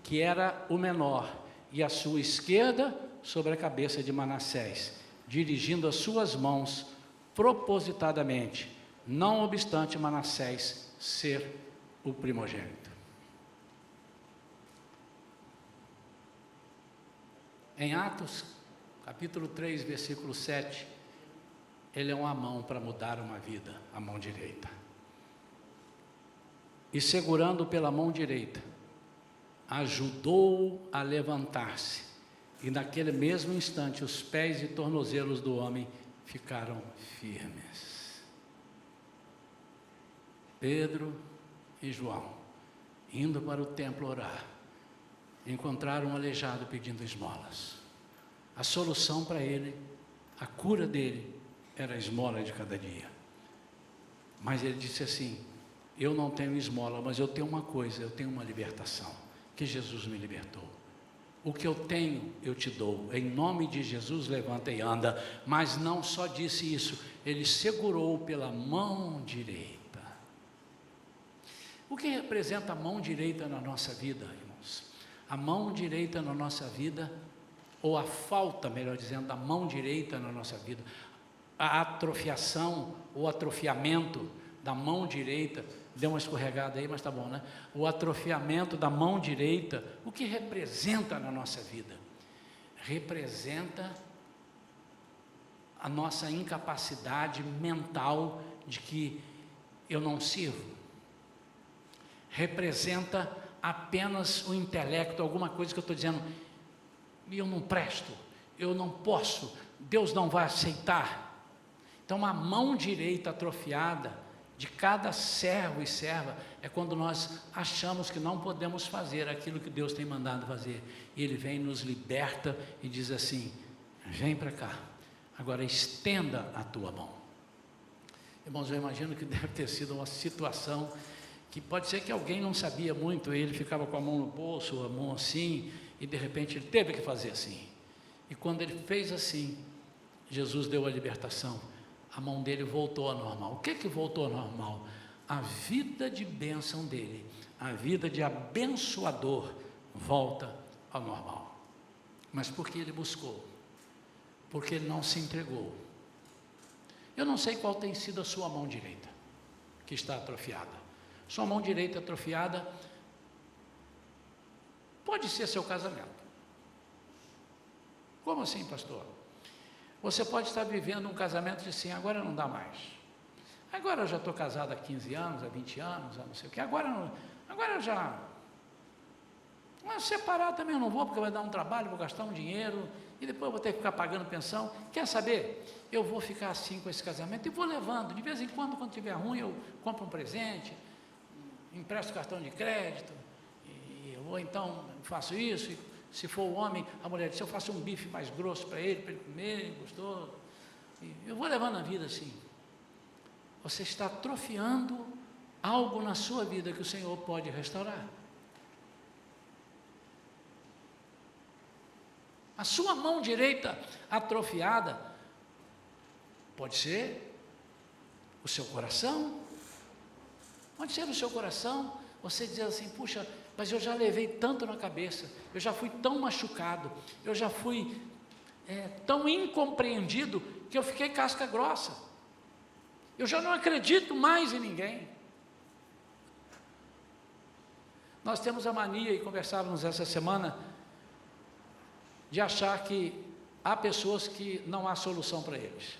que era o menor, e a sua esquerda sobre a cabeça de Manassés, dirigindo as suas mãos propositadamente, não obstante Manassés ser o primogênito. Em Atos, capítulo 3, versículo 7, ele é uma mão para mudar uma vida, a mão direita. E segurando pela mão direita, ajudou a levantar-se, e naquele mesmo instante os pés e tornozelos do homem ficaram firmes. Pedro e João, indo para o templo orar, encontraram um aleijado pedindo esmolas. A solução para ele, a cura dele, era a esmola de cada dia. Mas ele disse assim: eu não tenho esmola, mas eu tenho uma coisa, eu tenho uma libertação, que Jesus me libertou. O que eu tenho, eu te dou. Em nome de Jesus, levanta e anda. Mas não só disse isso, ele segurou pela mão direita. O que representa a mão direita na nossa vida, irmãos? A mão direita na nossa vida, ou a falta, melhor dizendo, da mão direita na nossa vida, a atrofiação, ou atrofiamento da mão direita, deu uma escorregada aí, mas tá bom, né? O atrofiamento da mão direita, o que representa na nossa vida? Representa a nossa incapacidade mental de que eu não sirvo. Representa apenas o intelecto, alguma coisa que eu estou dizendo, eu não presto, eu não posso, Deus não vai aceitar. Então a mão direita atrofiada de cada servo e serva é quando nós achamos que não podemos fazer aquilo que Deus tem mandado fazer, e Ele vem, nos liberta e diz assim: vem para cá, Agora estenda a tua mão. Irmãos, eu imagino que deve ter sido uma situação que pode ser que alguém não sabia muito, ele ficava com a mão no bolso, a mão assim, e de repente ele teve que fazer assim. E quando ele fez assim, Jesus deu a libertação, a mão dele voltou ao normal. O que que voltou ao normal? A vida de bênção dele, a vida de abençoador volta ao normal. Mas porque ele buscou, porque ele não se entregou. Eu não sei qual tem sido a sua mão direita, que está atrofiada. Sua mão direita atrofiada pode ser seu casamento. Como assim, pastor? Você pode estar vivendo um casamento de assim, agora não dá mais. Agora eu já estou casado há 15 anos, há 20 anos, há não sei o que. Agora eu já... Mas separar também eu não vou, porque vai dar um trabalho, vou gastar um dinheiro, e depois eu vou ter que ficar pagando pensão. Quer saber? Eu vou ficar assim com esse casamento e vou levando. De vez em quando tiver ruim, eu compro um presente, empresto cartão de crédito, ou então faço isso, e se for o homem, a mulher diz, eu faço um bife mais grosso para ele comer, gostoso, e eu vou levando a vida assim. Você está atrofiando algo na sua vida que o Senhor pode restaurar. A sua mão direita atrofiada pode ser o seu coração, pode ser o seu coração. Você diz assim, puxa, mas eu já levei tanto na cabeça, eu já fui tão machucado, eu já fui tão incompreendido, que eu fiquei casca grossa, eu já não acredito mais em ninguém. Nós temos a mania, e conversávamos essa semana, de achar que há pessoas que não há solução para eles.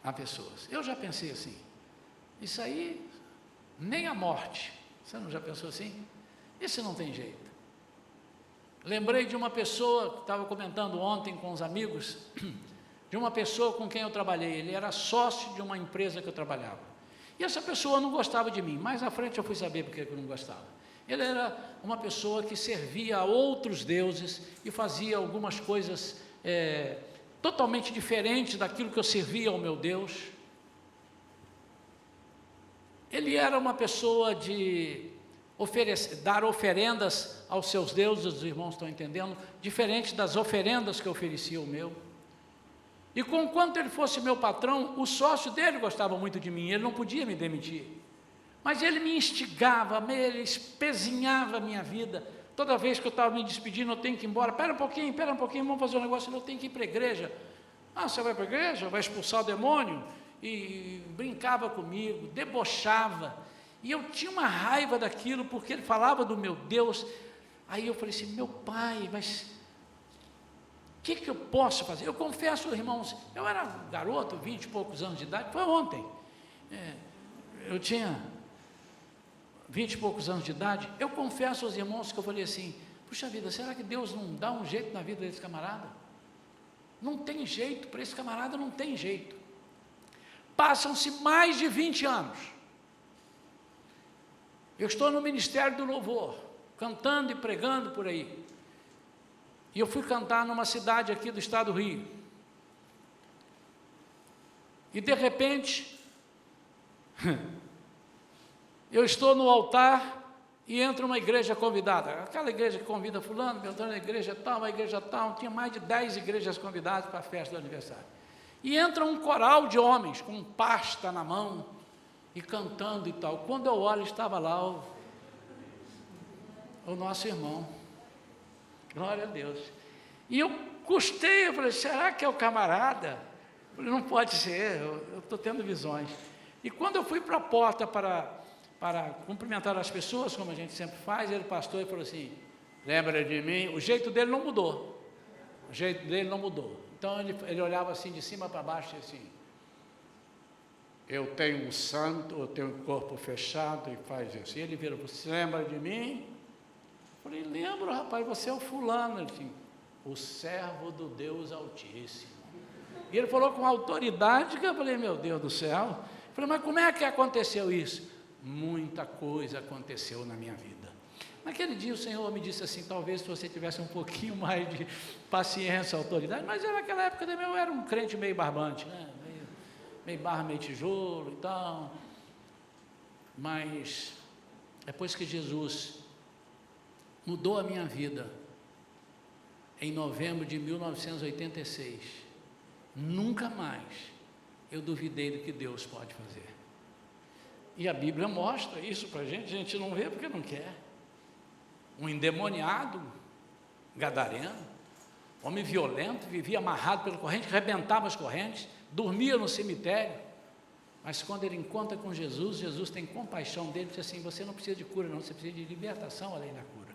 Há pessoas, eu já pensei assim, isso aí, nem a morte, você não já pensou assim? Isso não tem jeito. Lembrei de uma pessoa, que estava comentando ontem com os amigos, de uma pessoa com quem eu trabalhei, ele era sócio de uma empresa que eu trabalhava, e essa pessoa não gostava de mim, mais à frente eu fui saber porque eu não gostava. Ele era uma pessoa que servia a outros deuses, e fazia algumas coisas totalmente diferentes daquilo que eu servia ao meu Deus. Ele era uma pessoa de dar oferendas aos seus deuses, os irmãos estão entendendo, diferente das oferendas que eu oferecia ao meu. E conquanto ele fosse meu patrão, o sócio dele gostava muito de mim, ele não podia me demitir. Mas ele me instigava, ele espezinhava a minha vida. Toda vez que eu estava me despedindo, eu tenho que ir embora. Espera um pouquinho, vamos fazer um negócio, eu tenho que ir para a igreja. Ah, você vai para a igreja? Vai expulsar o demônio? E brincava comigo, debochava. E eu tinha uma raiva daquilo, porque ele falava do meu Deus. Aí eu falei assim, meu pai, mas o que eu posso fazer? Eu confesso, irmãos, eu era garoto, 20 e poucos anos de idade, foi ontem. Eu tinha 20 e poucos anos de idade. Eu confesso aos irmãos que eu falei assim, puxa vida, será que Deus não dá um jeito na vida desse camarada? Não tem jeito, para esse camarada não tem jeito. Passam-se mais de 20 anos. Eu estou no Ministério do Louvor, cantando e pregando por aí. E eu fui cantar numa cidade aqui do estado do Rio. E de repente, eu estou no altar e entra uma igreja convidada. Aquela igreja que convida fulano, cantando na igreja tal, tinha mais de 10 igrejas convidadas para a festa do aniversário. E entra um coral de homens com pasta na mão e cantando e tal. Quando eu olho, estava lá o nosso irmão. Glória a Deus. E eu custei, eu falei, será que é o camarada? Eu falei, não pode ser, eu estou tendo visões. E quando eu fui para a porta para cumprimentar as pessoas, como a gente sempre faz, ele pastor e falou assim, lembra de mim? O jeito dele não mudou. O jeito dele não mudou. Então ele olhava assim de cima para baixo e assim, eu tenho um santo, eu tenho um corpo fechado, e faz isso. E ele vira, você lembra de mim? Eu falei, lembro, rapaz, você é o fulano. Ele disse, o servo do Deus Altíssimo. E ele falou com autoridade, que eu falei, meu Deus do céu. Eu falei, mas como é que aconteceu isso? Muita coisa aconteceu na minha vida. Naquele dia o Senhor me disse assim, talvez se você tivesse um pouquinho mais de paciência, autoridade, mas naquela época também eu era um crente meio barbante, né? meio barra, meio tijolo e tal. Mas depois que Jesus mudou a minha vida, em novembro de 1986, nunca mais eu duvidei do que Deus pode fazer. E a Bíblia mostra isso para a gente não vê porque não quer. Um endemoniado, gadareno, homem violento, vivia amarrado pela corrente, arrebentava as correntes, dormia no cemitério, mas quando ele encontra com Jesus, Jesus tem compaixão dele, diz assim, você não precisa de cura não, você precisa de libertação além da cura,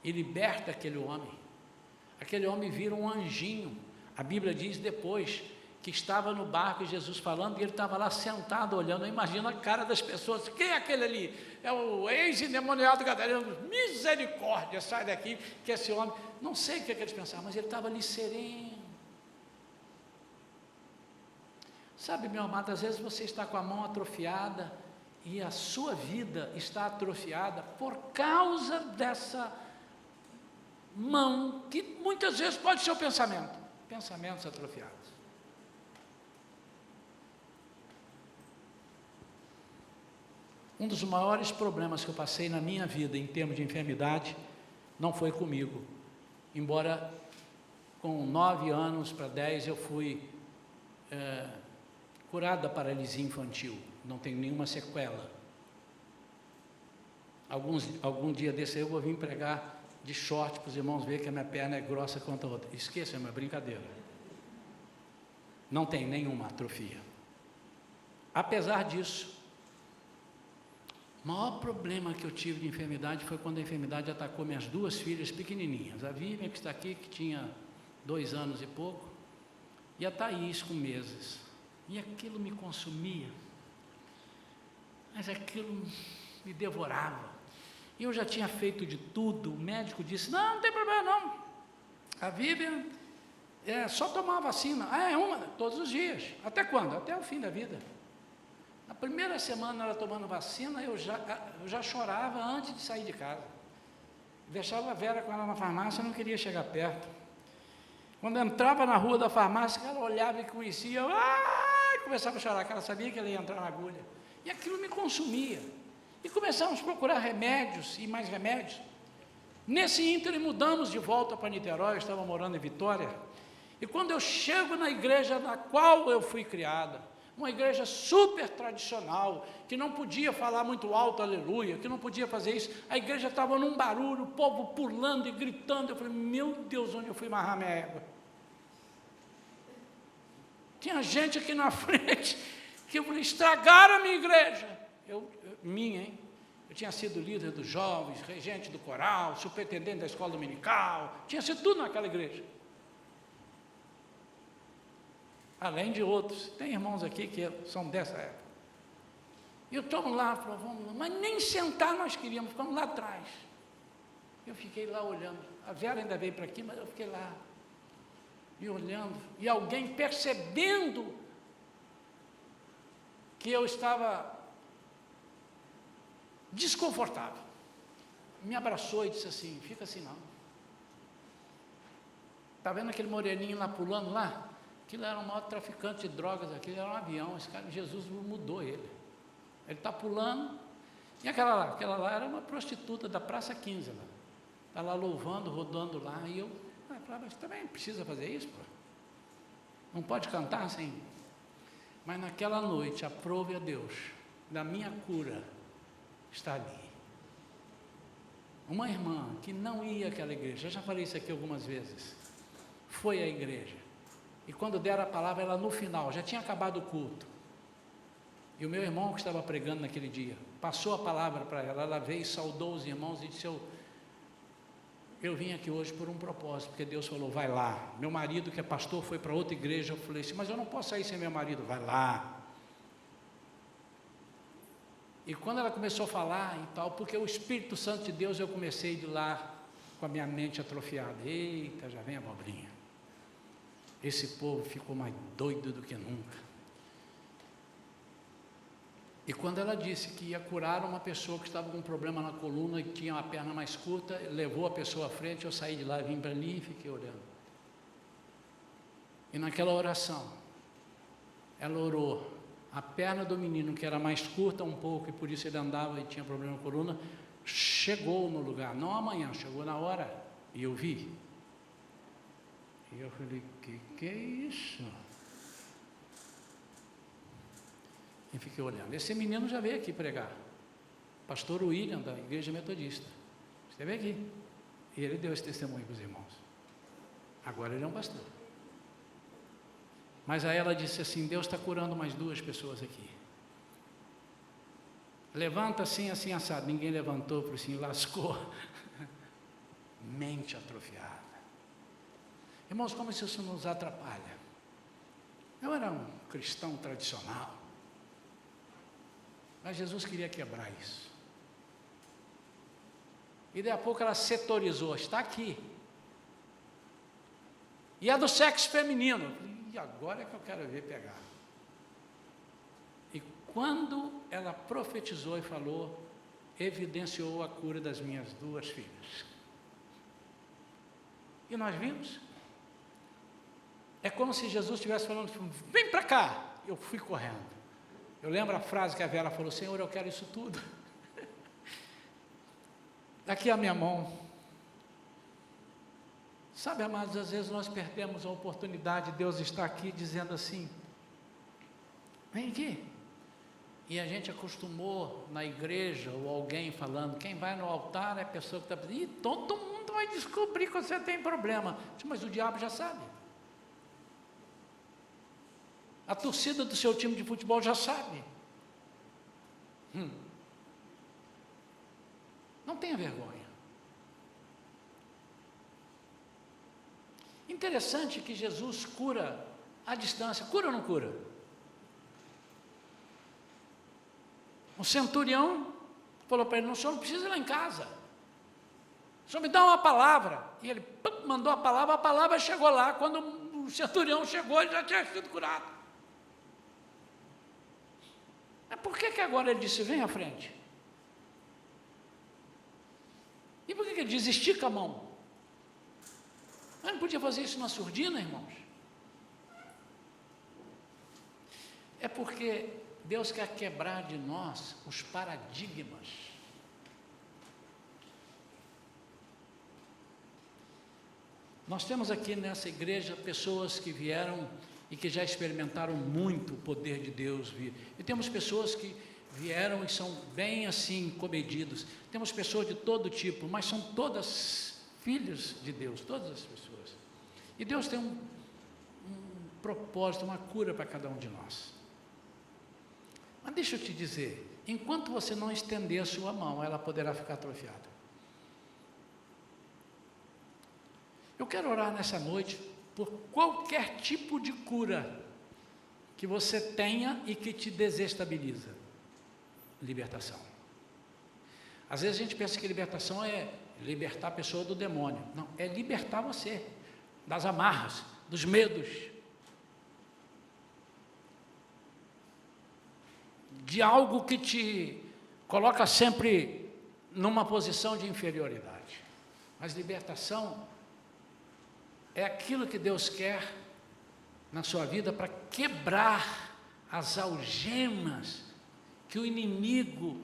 e liberta aquele homem vira um anjinho. A Bíblia diz depois, que estava no barco, Jesus falando, e ele estava lá sentado olhando. Imagina a cara das pessoas, quem é aquele ali? É o ex-endemoniado gadareno, misericórdia, sai daqui, que esse homem, não sei o que eles pensavam, mas ele estava ali sereno. Sabe, meu amado, às vezes você está com a mão atrofiada, e a sua vida está atrofiada, por causa dessa mão, que muitas vezes pode ser o pensamento, pensamentos atrofiados. Um dos maiores problemas que eu passei na minha vida em termos de enfermidade não foi comigo, embora com 9 anos para 10 eu fui curado da paralisia infantil, não tenho nenhuma sequela. Algum dia desse aí eu vou vir pregar de short para os irmãos verem que a minha perna é grossa quanto a outra. Esqueça, é uma brincadeira. Não tem nenhuma atrofia. Apesar disso, o maior problema que eu tive de enfermidade foi quando a enfermidade atacou minhas 2 filhas pequenininhas. A Vivian, que está aqui, que tinha 2 anos e pouco, e a Thaís, com meses. E aquilo me consumia, mas aquilo me devorava. E eu já tinha feito de tudo. O médico disse, não tem problema não, a Vivian só tomar a vacina. Uma, todos os dias. Até quando? Até o fim da vida. Na primeira semana ela tomando vacina, eu já chorava antes de sair de casa. Deixava a Vera com ela na farmácia, eu não queria chegar perto. Quando entrava na rua da farmácia, ela olhava e conhecia, começava a chorar, que ela sabia que ela ia entrar na agulha. E aquilo me consumia. E começamos a procurar remédios e mais remédios. Nesse ínterim mudamos de volta para Niterói, eu estava morando em Vitória. E quando eu chego na igreja na qual eu fui criada, uma igreja super tradicional, que não podia falar muito alto, aleluia, que não podia fazer isso, a igreja estava num barulho, o povo pulando e gritando. Eu falei, meu Deus, onde eu fui amarrar minha égua? Tinha gente aqui na frente, que eu falei, estragaram a minha igreja. Eu tinha sido líder dos jovens, regente do coral, superintendente da escola dominical, tinha sido tudo naquela igreja. Além de outros, tem irmãos aqui que são dessa época. E eu estou lá, vamos lá, mas nem sentar nós queríamos, ficamos lá atrás. Eu fiquei lá olhando, a Vera ainda veio para aqui, mas eu fiquei lá, e olhando, e alguém percebendo que eu estava desconfortável, me abraçou e disse assim, fica assim não. Está vendo aquele moreninho lá pulando lá? Aquilo era o maior traficante de drogas, aquilo era um avião, esse cara, Jesus mudou ele. Ele está pulando, e aquela lá era uma prostituta da Praça 15, está lá louvando, rodando lá, e eu falava, mas também precisa fazer isso, pô? Não pode cantar assim? Mas naquela noite, aprove a Deus, da minha cura, está ali. Uma irmã que não ia àquela igreja, eu já falei isso aqui algumas vezes, foi à igreja. E quando deram a palavra, ela no final, já tinha acabado o culto. E o meu irmão que estava pregando naquele dia, passou a palavra para ela, ela veio e saudou os irmãos e disse, eu vim aqui hoje por um propósito, porque Deus falou, vai lá. Meu marido que é pastor foi para outra igreja, eu falei assim, mas eu não posso sair sem meu marido, vai lá. E quando ela começou a falar e tal, porque o Espírito Santo de Deus, eu comecei de lá com a minha mente atrofiada. Eita, já vem a abobrinha. Esse povo ficou mais doido do que nunca. E quando ela disse que ia curar uma pessoa que estava com um problema na coluna e tinha uma perna mais curta, levou a pessoa à frente, eu saí de lá, vim para ali e fiquei olhando. E naquela oração, ela orou, a perna do menino, que era mais curta um pouco, e por isso ele andava e tinha problema na coluna, chegou no lugar, não amanhã, chegou na hora, e eu vi. E eu falei, que é isso? E fiquei olhando. Esse menino já veio aqui pregar. Pastor William, da Igreja Metodista. Esteve aqui. E ele deu esse testemunho para os irmãos. Agora ele é um pastor. Mas aí ela disse assim, Deus está curando mais 2 pessoas aqui. Levanta assim, assim, assado. Ninguém levantou, por assim, lascou. Mente atrofiada. Irmãos, como isso nos atrapalha? Eu era um cristão tradicional. Mas Jesus queria quebrar isso. E daí a pouco ela setorizou, está aqui. E é do sexo feminino. E agora é que eu quero ver pegar. E quando ela profetizou e falou, evidenciou a cura das minhas 2 filhas. E nós vimos. É como se Jesus estivesse falando, vem para cá. Eu fui correndo. Eu lembro a frase que a Vera falou, Senhor, eu quero isso tudo. Daqui a minha mão. Sabe, amados, às vezes nós perdemos a oportunidade, Deus está aqui dizendo assim, vem aqui. E a gente acostumou na igreja, ou alguém falando, quem vai no altar é a pessoa que está pedindo, todo mundo vai descobrir que você tem problema. Mas o diabo já sabe. A torcida do seu time de futebol já sabe. Não tenha vergonha. Interessante que Jesus cura à distância. Cura ou não cura? O centurião falou para ele, o senhor não precisa ir lá em casa. O senhor me dá uma palavra. E ele mandou a palavra chegou lá. Quando o centurião chegou, ele já tinha sido curado. Mas por que agora ele disse, vem à frente? E por que ele diz, estica a mão? Mas não podia fazer isso na surdina, irmãos? É porque Deus quer quebrar de nós os paradigmas. Nós temos aqui nessa igreja pessoas que vieram e que já experimentaram muito o poder de Deus vir. E temos pessoas que vieram e são bem assim comedidos. Temos pessoas de todo tipo, mas são todas filhos de Deus, todas as pessoas. E Deus tem um propósito, uma cura para cada um de nós. Mas deixa eu te dizer, enquanto você não estender a sua mão, ela poderá ficar atrofiada. Eu quero orar nessa noite por qualquer tipo de cura que você tenha e que te desestabiliza. Libertação. Às vezes a gente pensa que libertação é libertar a pessoa do demônio. Não, é libertar você das amarras, dos medos, de algo que te coloca sempre numa posição de inferioridade. Mas libertação é aquilo que Deus quer na sua vida para quebrar as algemas que o inimigo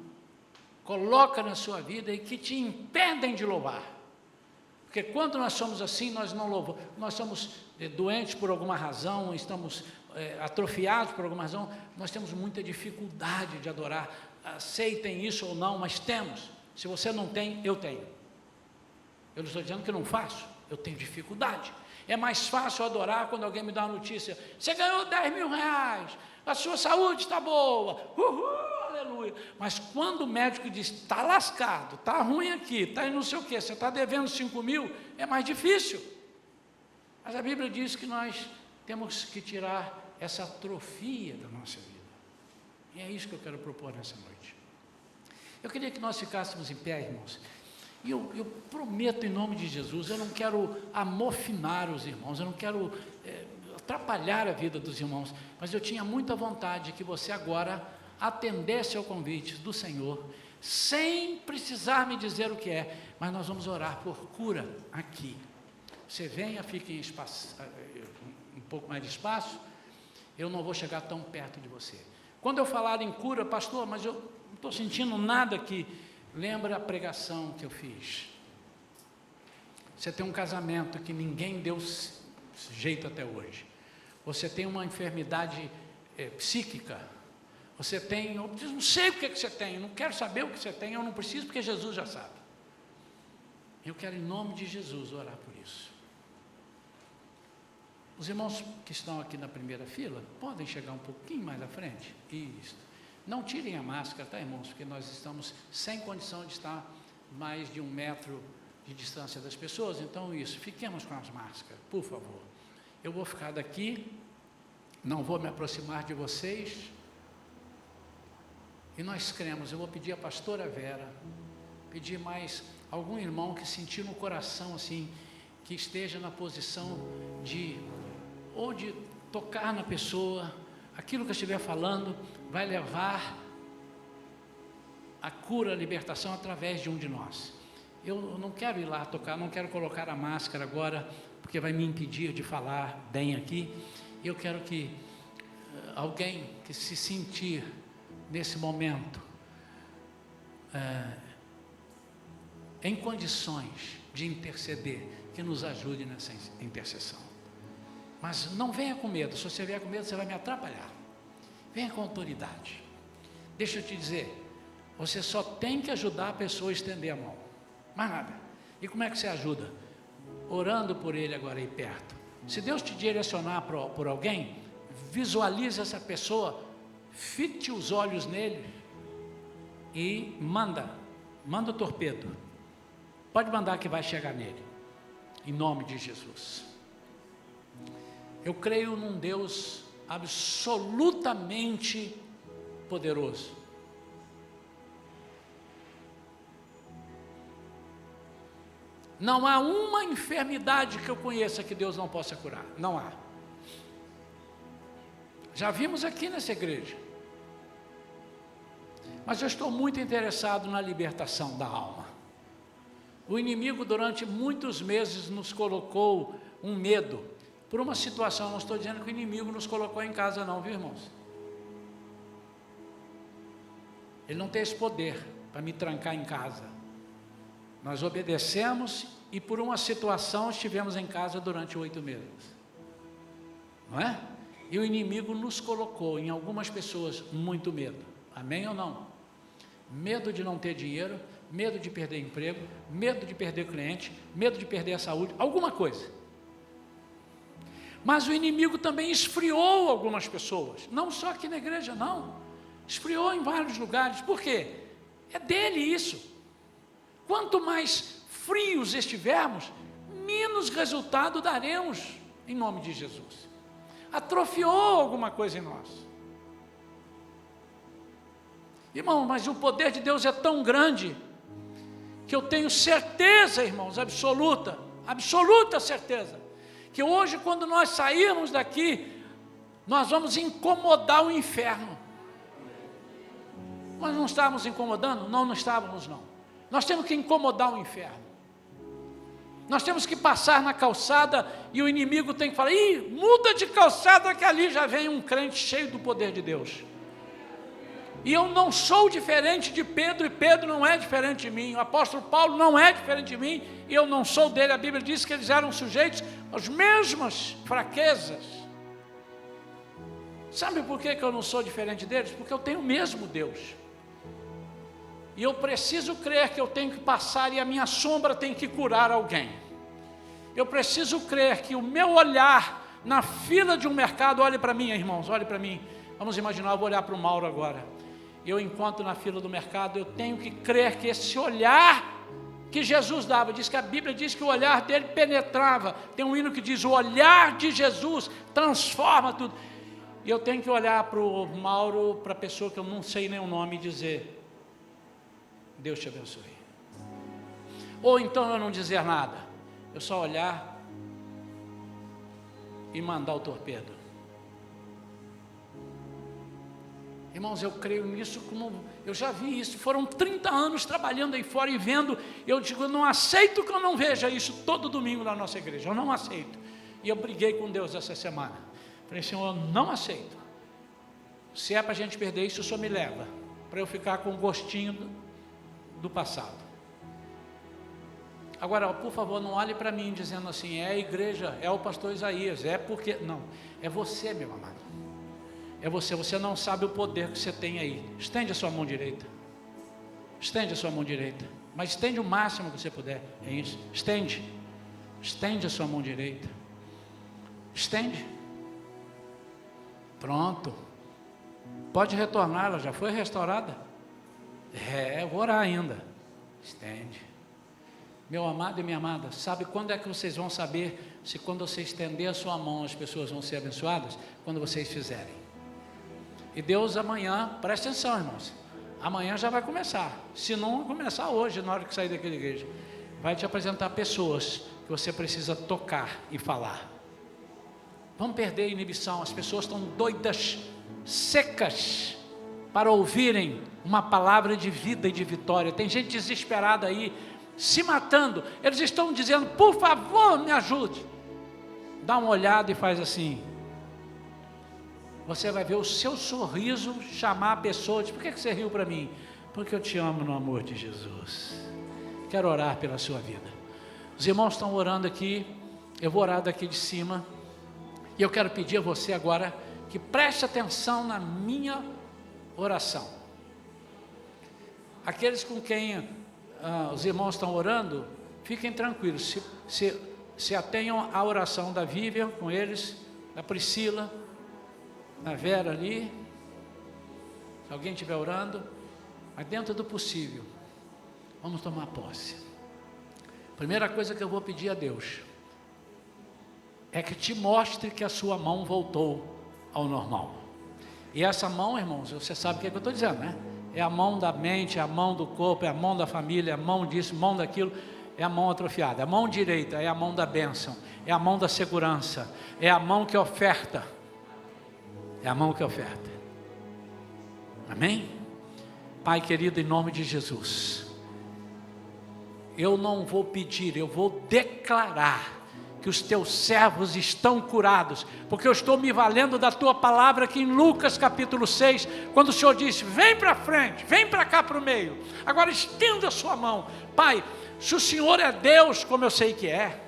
coloca na sua vida e que te impedem de louvar. Porque quando nós somos assim, nós não louvamos. Nós somos doentes por alguma razão, estamos atrofiados por alguma razão, nós temos muita dificuldade de adorar. Aceitem isso ou não, mas temos. Se você não tem, eu tenho. Eu não estou dizendo que eu não faço, eu tenho dificuldade. É mais fácil adorar quando alguém me dá uma notícia, você ganhou 10 mil reais, a sua saúde está boa, uhul, aleluia. Mas quando o médico diz, está lascado, está ruim aqui, está não sei o quê, você está devendo 5 mil, é mais difícil. Mas a Bíblia diz que nós temos que tirar essa atrofia da nossa vida. E é isso que eu quero propor nessa noite. Eu queria que nós ficássemos em pé, irmãos. E eu prometo em nome de Jesus, eu não quero amofinar os irmãos, eu não quero atrapalhar a vida dos irmãos, mas eu tinha muita vontade que você agora atendesse ao convite do Senhor, sem precisar me dizer o que é, mas nós vamos orar por cura aqui. Você venha, fique em espaço, um pouco mais de espaço, eu não vou chegar tão perto de você. Quando eu falar em cura, pastor, mas eu não estou sentindo nada aqui, lembra a pregação que eu fiz. Você tem um casamento que ninguém deu jeito até hoje. Você tem uma enfermidade psíquica. Você tem, eu não sei o que você tem, eu não quero saber o que você tem, eu não preciso, porque Jesus já sabe. Eu quero, em nome de Jesus, orar por isso. Os irmãos que estão aqui na primeira fila, podem chegar um pouquinho mais à frente? Isso. Não tirem a máscara, tá, irmãos? Porque nós estamos sem condição de estar mais de 1 metro de distância das pessoas, então isso, fiquemos com as máscaras, por favor. Eu vou ficar daqui, não vou me aproximar de vocês, e nós cremos. Eu vou pedir a pastora Vera, pedir mais algum irmão que sentir no coração assim, que esteja na posição de, ou de tocar na pessoa, aquilo que eu estiver falando vai levar a cura, a libertação através de um de nós. Eu não quero ir lá tocar, não quero colocar a máscara agora, porque vai me impedir de falar bem aqui. Eu quero que alguém que se sentir nesse momento em condições de interceder, que nos ajude nessa intercessão. Mas não venha com medo. Se você vier com medo, você vai me atrapalhar. Venha com autoridade. Deixa eu te dizer, você só tem que ajudar a pessoa a estender a mão, mais nada. E como é que você ajuda? Orando por ele agora aí perto. Se Deus te direcionar por alguém, visualize essa pessoa, fite os olhos nele e manda o torpedo. Pode mandar que vai chegar nele, em nome de Jesus. Eu creio num Deus absolutamente poderoso. Não há uma enfermidade que eu conheça que Deus não possa curar, não há. Já vimos aqui nessa igreja. Mas eu estou muito interessado na libertação da alma. O inimigo durante muitos meses nos colocou um medo, por uma situação. Não estou dizendo que o inimigo nos colocou em casa não, viu, irmãos? Ele não tem esse poder para me trancar em casa. Nós obedecemos e por uma situação estivemos em casa durante 8 meses, não é? E o inimigo nos colocou em algumas pessoas muito medo, amém ou não? Medo de não ter dinheiro, medo de perder emprego, medo de perder cliente, medo de perder a saúde, alguma coisa. Mas o inimigo também esfriou algumas pessoas, não só aqui na igreja não, esfriou em vários lugares. Por quê? É dele isso. Quanto mais frios estivermos, menos resultado daremos, em nome de Jesus. Atrofiou alguma coisa em nós. Irmão, mas o poder de Deus é tão grande, que eu tenho certeza, irmãos, absoluta certeza, que hoje quando nós sairmos daqui, nós vamos incomodar o inferno. Nós não estávamos incomodando? Não estávamos não. Nós temos que incomodar o inferno. Nós temos que passar na calçada e o inimigo tem que falar: ih, muda de calçada que ali já vem um crente cheio do poder de Deus. E eu não sou diferente de Pedro, e Pedro não é diferente de mim. O apóstolo Paulo não é diferente de mim, e eu não sou dele. A Bíblia diz que eles eram sujeitos às mesmas fraquezas. Sabe por que eu não sou diferente deles? Porque eu tenho o mesmo Deus. E eu preciso crer que eu tenho que passar e a minha sombra tem que curar alguém. Eu preciso crer que o meu olhar na fila de um mercado, olhe para mim, irmãos, olhe para mim. Vamos imaginar, eu vou olhar para o Mauro agora. Eu encontro na fila do mercado, eu tenho que crer que esse olhar que Jesus dava, diz que a Bíblia diz que o olhar dele penetrava. Tem um hino que diz: o olhar de Jesus transforma tudo. E eu tenho que olhar para o Mauro, para a pessoa que eu não sei nem o nome, e dizer: Deus te abençoe. Ou então eu não dizer nada, eu só olhar e mandar o torpedo. Irmãos, eu creio nisso como eu já vi isso. Foram 30 anos trabalhando aí fora e vendo. Eu digo, eu não aceito que eu não veja isso todo domingo na nossa igreja. Eu não aceito. E eu briguei com Deus essa semana. Falei, Senhor, eu não aceito. Se é para a gente perder isso, o Senhor me leva. Para eu ficar com o gostinho do passado. Agora, por favor, não olhe para mim dizendo assim, é a igreja, é o pastor Isaías, é porque... Não, é você, meu amado. É você não sabe o poder que você tem aí. Estende a sua mão direita. Estende a sua mão direita. Mas estende o máximo que você puder. É isso. Estende. Estende a sua mão direita. Estende. Pronto. Pode retornar, ela já foi restaurada. Eu vou orar ainda. Estende. Meu amado e minha amada, sabe quando é que vocês vão saber se quando você estender a sua mão as pessoas vão ser abençoadas? Quando vocês fizerem. E Deus amanhã, presta atenção, irmãos, amanhã já vai começar, se não começar hoje, na hora que sair daquela igreja, vai te apresentar pessoas que você precisa tocar e falar. Vamos perder a inibição, as pessoas estão doidas, secas, para ouvirem uma palavra de vida e de vitória. Tem gente desesperada aí, se matando, eles estão dizendo, por favor, me ajude. Dá uma olhada e faz assim. Você vai ver o seu sorriso chamar a pessoa, diz, por que você riu para mim? Porque eu te amo no amor de Jesus. Quero orar pela sua vida. Os irmãos estão orando aqui, eu vou orar daqui de cima, e eu quero pedir a você agora, que preste atenção na minha oração. Aqueles com quem os irmãos estão orando, fiquem tranquilos, se atenham à oração da Vivian com eles, da Priscila, na Vera ali, se alguém estiver orando, mas dentro do possível, vamos tomar posse. Primeira coisa que eu vou pedir a Deus, é que te mostre que a sua mão voltou ao normal. E essa mão, irmãos, você sabe o que é que eu estou dizendo, né? É a mão da mente, é a mão do corpo, é a mão da família, é a mão disso, mão daquilo, é a mão atrofiada. A mão direita é a mão da bênção, é a mão da segurança, é a mão que oferta. É a mão que oferta. Amém? Pai querido, em nome de Jesus, eu não vou pedir, eu vou declarar que os teus servos estão curados, porque eu estou me valendo da tua palavra aqui em Lucas capítulo 6, quando o Senhor disse, vem para frente, vem para cá para o meio, agora estenda a sua mão. Pai, se o Senhor é Deus, como eu sei que é,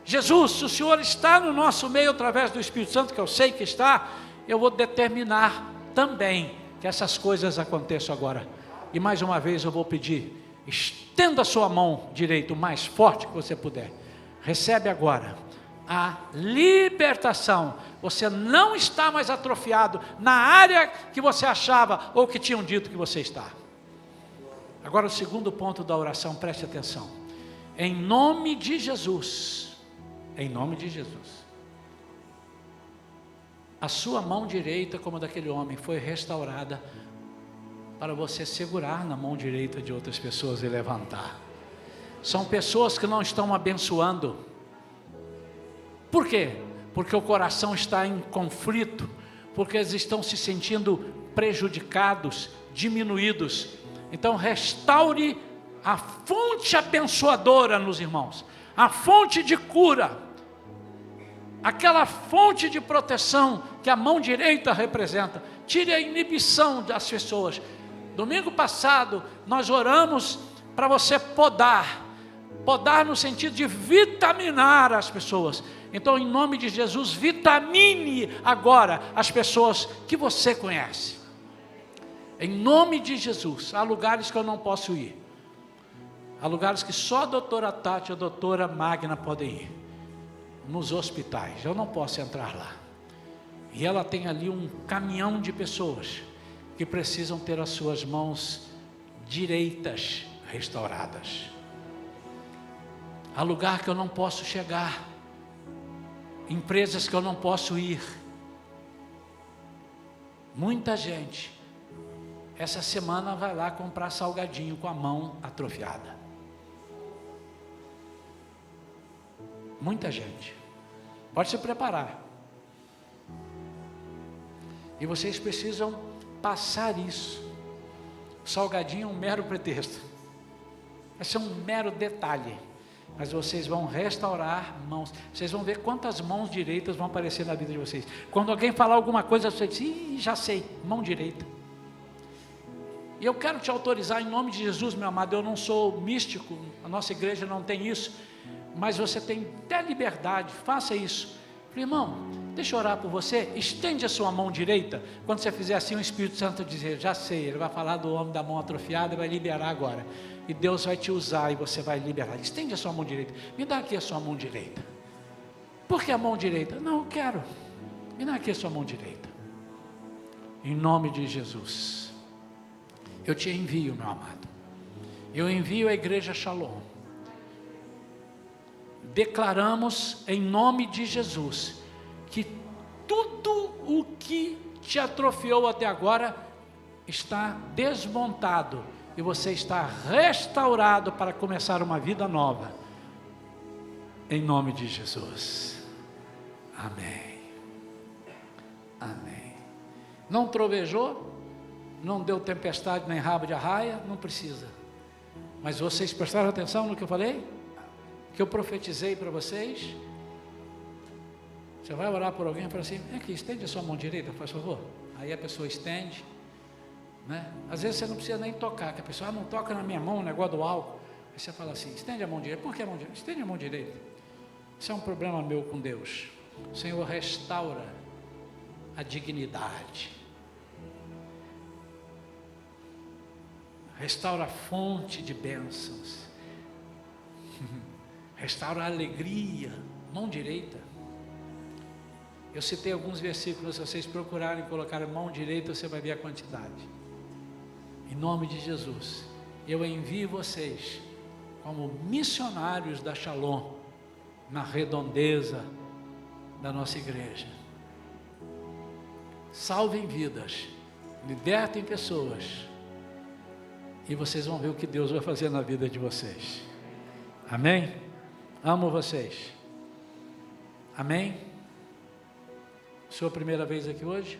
Jesus, se o Senhor está no nosso meio através do Espírito Santo, que eu sei que está, eu vou determinar também que essas coisas aconteçam agora. E mais uma vez eu vou pedir, estenda a sua mão direita o mais forte que você puder. Recebe agora a libertação. Você não está mais atrofiado na área que você achava ou que tinham dito que você está. Agora o segundo ponto da oração, preste atenção. Em nome de Jesus, em nome de Jesus, a sua mão direita, como a daquele homem, foi restaurada para você segurar na mão direita de outras pessoas e levantar. São pessoas que não estão abençoando. Por quê? Porque o coração está em conflito, porque eles estão se sentindo prejudicados, diminuídos. Então restaure a fonte abençoadora nos irmãos, a fonte de cura, aquela fonte de proteção que a mão direita representa. Tire a inibição das pessoas. Domingo passado nós oramos para você podar no sentido de vitaminar as pessoas. Então, em nome de Jesus, vitamine agora as pessoas que você conhece. Em nome de Jesus. Há lugares que eu não posso ir, há lugares que só a doutora Tati e a doutora Magna podem ir, nos hospitais, eu não posso entrar lá, e ela tem ali um caminhão de pessoas que precisam ter as suas mãos direitas restauradas. Há lugar que eu não posso chegar, empresas que eu não posso ir. Muita gente essa semana vai lá comprar salgadinho com a mão atrofiada. Muita gente. Pode se preparar. E vocês precisam passar isso. O salgadinho é um mero pretexto, vai ser um mero detalhe, mas vocês vão restaurar mãos. Vocês vão ver quantas mãos direitas vão aparecer na vida de vocês. Quando alguém falar alguma coisa, você diz: ih, já sei, mão direita. E eu quero te autorizar em nome de Jesus, meu amado. Eu não sou místico, a nossa igreja não tem isso, mas você tem até liberdade, faça isso. Falei: irmão, deixa eu orar por você. Estende a sua mão direita. Quando você fizer assim, o Espírito Santo dizer: já sei, ele vai falar do homem da mão atrofiada e vai liberar agora, e Deus vai te usar e você vai liberar. Estende a sua mão direita. Me dá aqui a sua mão direita. Por que a mão direita? Não, eu quero. Me dá aqui a sua mão direita. Em nome de Jesus, eu te envio, meu amado. Eu envio a igreja Shalom. Declaramos em nome de Jesus que tudo o que te atrofiou até agora está desmontado e você está restaurado para começar uma vida nova, em nome de Jesus. Amém. Amém. Não trovejou, não deu tempestade nem rabo de arraia, não precisa, mas vocês prestaram atenção no que eu falei? Que eu profetizei para vocês? Você vai orar por alguém e fala assim: aqui, estende a sua mão direita, por favor. Aí a pessoa estende, né? Às vezes você não precisa nem tocar, que a pessoa: não toca na minha mão, o negócio do álcool. Aí você fala assim: estende a mão direita. Por que a mão direita? Estende a mão direita. Isso é um problema meu com Deus. O Senhor restaura a dignidade, restaura a fonte de bênçãos, restaura a alegria. Mão direita. Eu citei alguns versículos, se vocês procurarem colocar mão direita, você vai ver a quantidade. Em nome de Jesus, eu envio vocês como missionários da Shalom, na redondeza da nossa igreja. Salvem vidas, libertem pessoas, e vocês vão ver o que Deus vai fazer na vida de vocês. Amém? Amo vocês. Amém? Sua primeira vez aqui hoje?